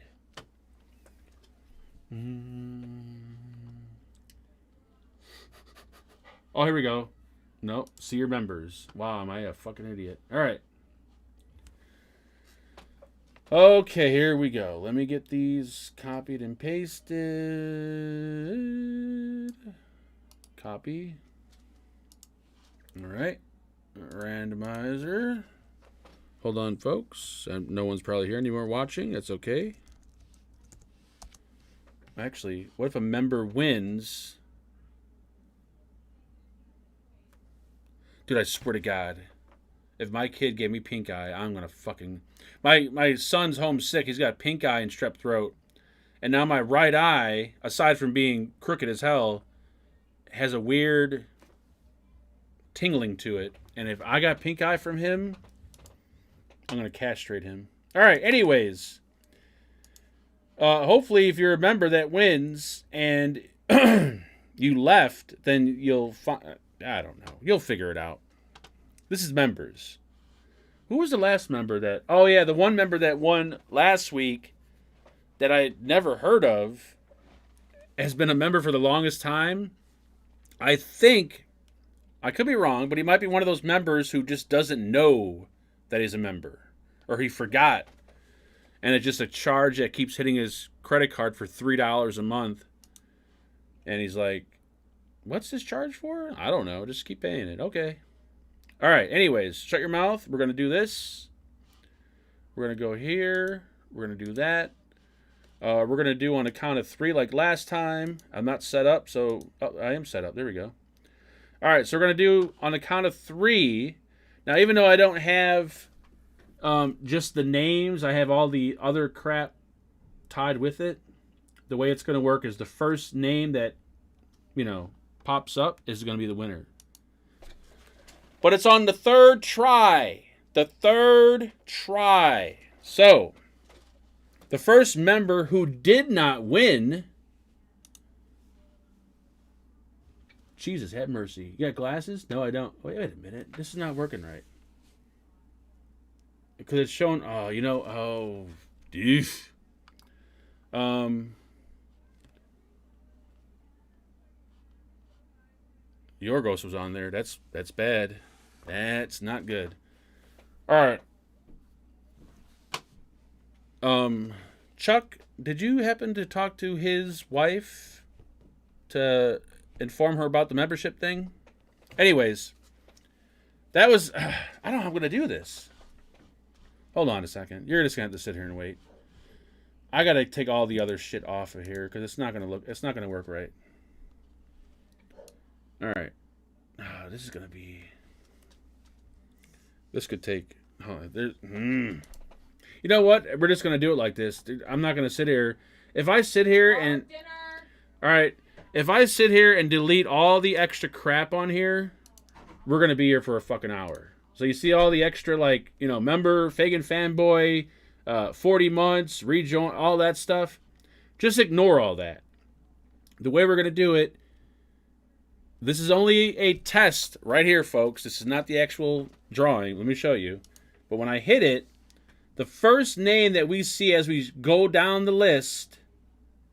Oh, here we go. Nope. See your members. Wow, am I a fucking idiot? All right. Okay, here we go. Let me get these copied and pasted. Copy. All right. Randomizer. Hold on, folks. No one's probably here anymore watching. That's okay. Actually, what if a member wins? Dude, I swear to God, if my kid gave me pink eye, I'm going to fucking... My son's homesick. He's got pink eye and strep throat. And now my right eye, aside from being crooked as hell, has a weird tingling to it. And if I got pink eye from him, I'm going to castrate him. All right, anyways. Hopefully, if you're a member that wins and you left, then you'll... I don't know. You'll figure it out. This is members. Who was the last member that... Oh, yeah, the one member that won last week that I never heard of has been a member for the longest time. I think... I could be wrong, but he might be one of those members who just doesn't know that he's a member. Or he forgot. And it's just a charge that keeps hitting his credit card for $3 a month. And he's like, what's this charge for? I don't know. Just keep paying it. Okay. All right. Anyways, shut your mouth. We're going to do this. We're going to go here. We're going to do that. We're going to do on a count of 3 like last time. I'm not set up, so... Oh, I am set up. There we go. All right. So we're going to do on a count of 3. Now, even though I don't have just the names, I have all the other crap tied with it. The way it's going to work is the first name that, pops up is going to be the winner. But it's on the 3rd try. The 3rd try. So, the first member who did not win... Jesus, have mercy. You got glasses? No, I don't. Wait a minute. This is not working right. Because it's showing... Oh, Oh, doof. Yorgos was on there. That's bad. That's not good. All right. Chuck, did you happen to talk to his wife to inform her about the membership thing? Anyways, that was... I don't know how I'm going to do this. Hold on a second. You're just going to have to sit here and wait. I got to take all the other shit off of here because it's not going to work right. All right. Oh, this is going to be... This could take... Oh, there's... You know what? We're just going to do it like this. I'm not going to sit here. If I sit here and... Dinner. All right. If I sit here and delete all the extra crap on here, we're going to be here for a fucking hour. So you see all the extra, member, Fagan fanboy, 40 months, rejoin, all that stuff. Just ignore all that. The way we're going to do it, this is only a test right here, folks. This is not the actual drawing. Let me show you. But when I hit it, the first name that we see as we go down the list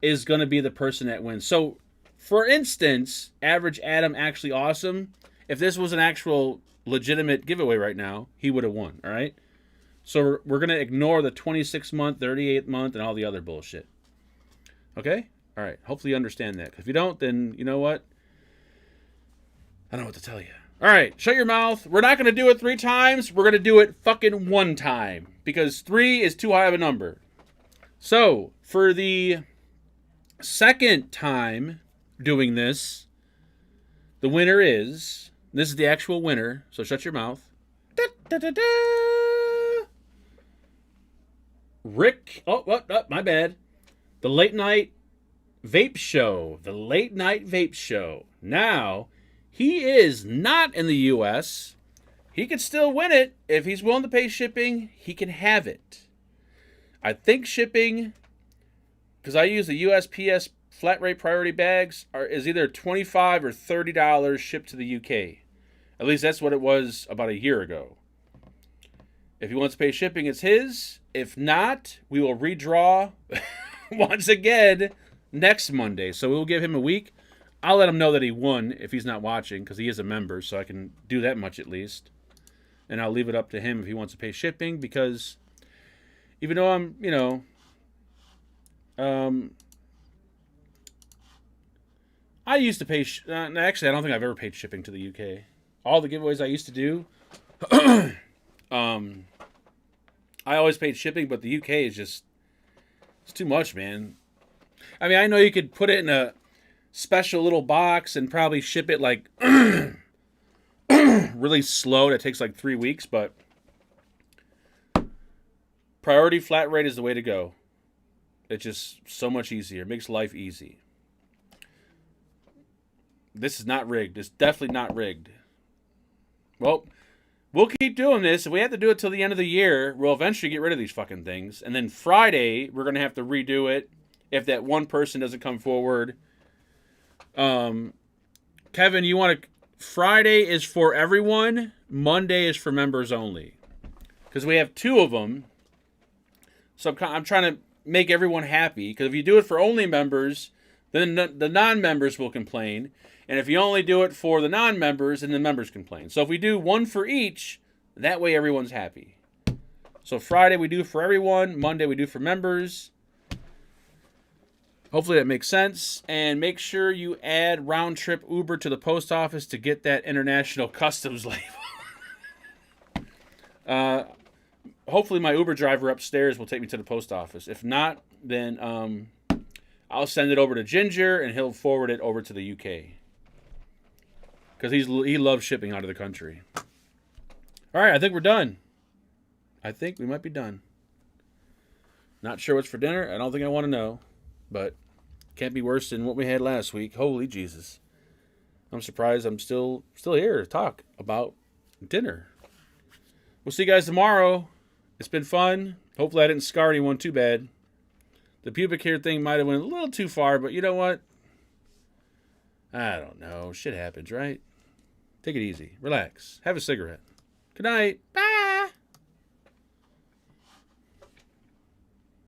is going to be the person that wins. So, for instance, Average Adam Actually Awesome, if this was an actual legitimate giveaway right now, he would have won, all right? So we're going to ignore the 26-month, 38-month, and all the other bullshit. Okay? All right. Hopefully you understand that. If you don't, then you know what? I don't know what to tell you. All right. Shut your mouth. We're not going to do it 3 times. We're going to do it fucking 1 time. Because 3 is too high of a number. So, for the second time doing this, the winner is... This is the actual winner. So shut your mouth. Da, da, da, da. Rick... Oh, my bad. The Late Night Vape Show. The Late Night Vape Show. Now... He is not in the U.S. He could still win it. If he's willing to pay shipping, he can have it. I think shipping, because I use the USPS flat rate priority bags is either $25 or $30 shipped to the UK. At least that's what it was about a year ago. If he wants to pay shipping, it's his. If not, we will redraw once again next Monday. So we'll give him a week. I'll let him know that he won if he's not watching, because he is a member, so I can do that much at least. And I'll leave it up to him if he wants to pay shipping, because even though I'm, I used to pay, actually, I don't think I've ever paid shipping to the UK. All the giveaways I used to do, I always paid shipping, but the UK is just, it's too much, man. I mean, I know you could put it in a special little box and probably ship it like really slow. That takes like 3 weeks, but priority flat rate is the way to go. It's just so much easier. It makes life easy. This is not rigged. It's definitely not rigged. Well, we'll keep doing this. If we have to do it till the end of the year, we'll eventually get rid of these fucking things. And then Friday, we're going to have to redo it if that one person doesn't come forward. Kevin, you want to... Friday is for everyone. Monday is for members only. Because we have 2 of them. So I'm trying to make everyone happy. Because if you do it for only members, then the non-members will complain. And if you only do it for the non-members, then the members complain. So if we do one for each, that way everyone's happy. So Friday we do for everyone. Monday we do for members. Hopefully that makes sense. And make sure you add round-trip Uber to the post office to get that international customs label. Hopefully my Uber driver upstairs will take me to the post office. If not, then I'll send it over to Ginger, and he'll forward it over to the UK. Because he loves shipping out of the country. All right, I think we're done. I think we might be done. Not sure what's for dinner. I don't think I want to know. But can't be worse than what we had last week. Holy Jesus. I'm surprised I'm still here to talk about dinner. We'll see you guys tomorrow. It's been fun. Hopefully I didn't scar anyone too bad. The pubic hair thing might have went a little too far, but you know what? I don't know. Shit happens, right? Take it easy. Relax. Have a cigarette. Good night. Bye.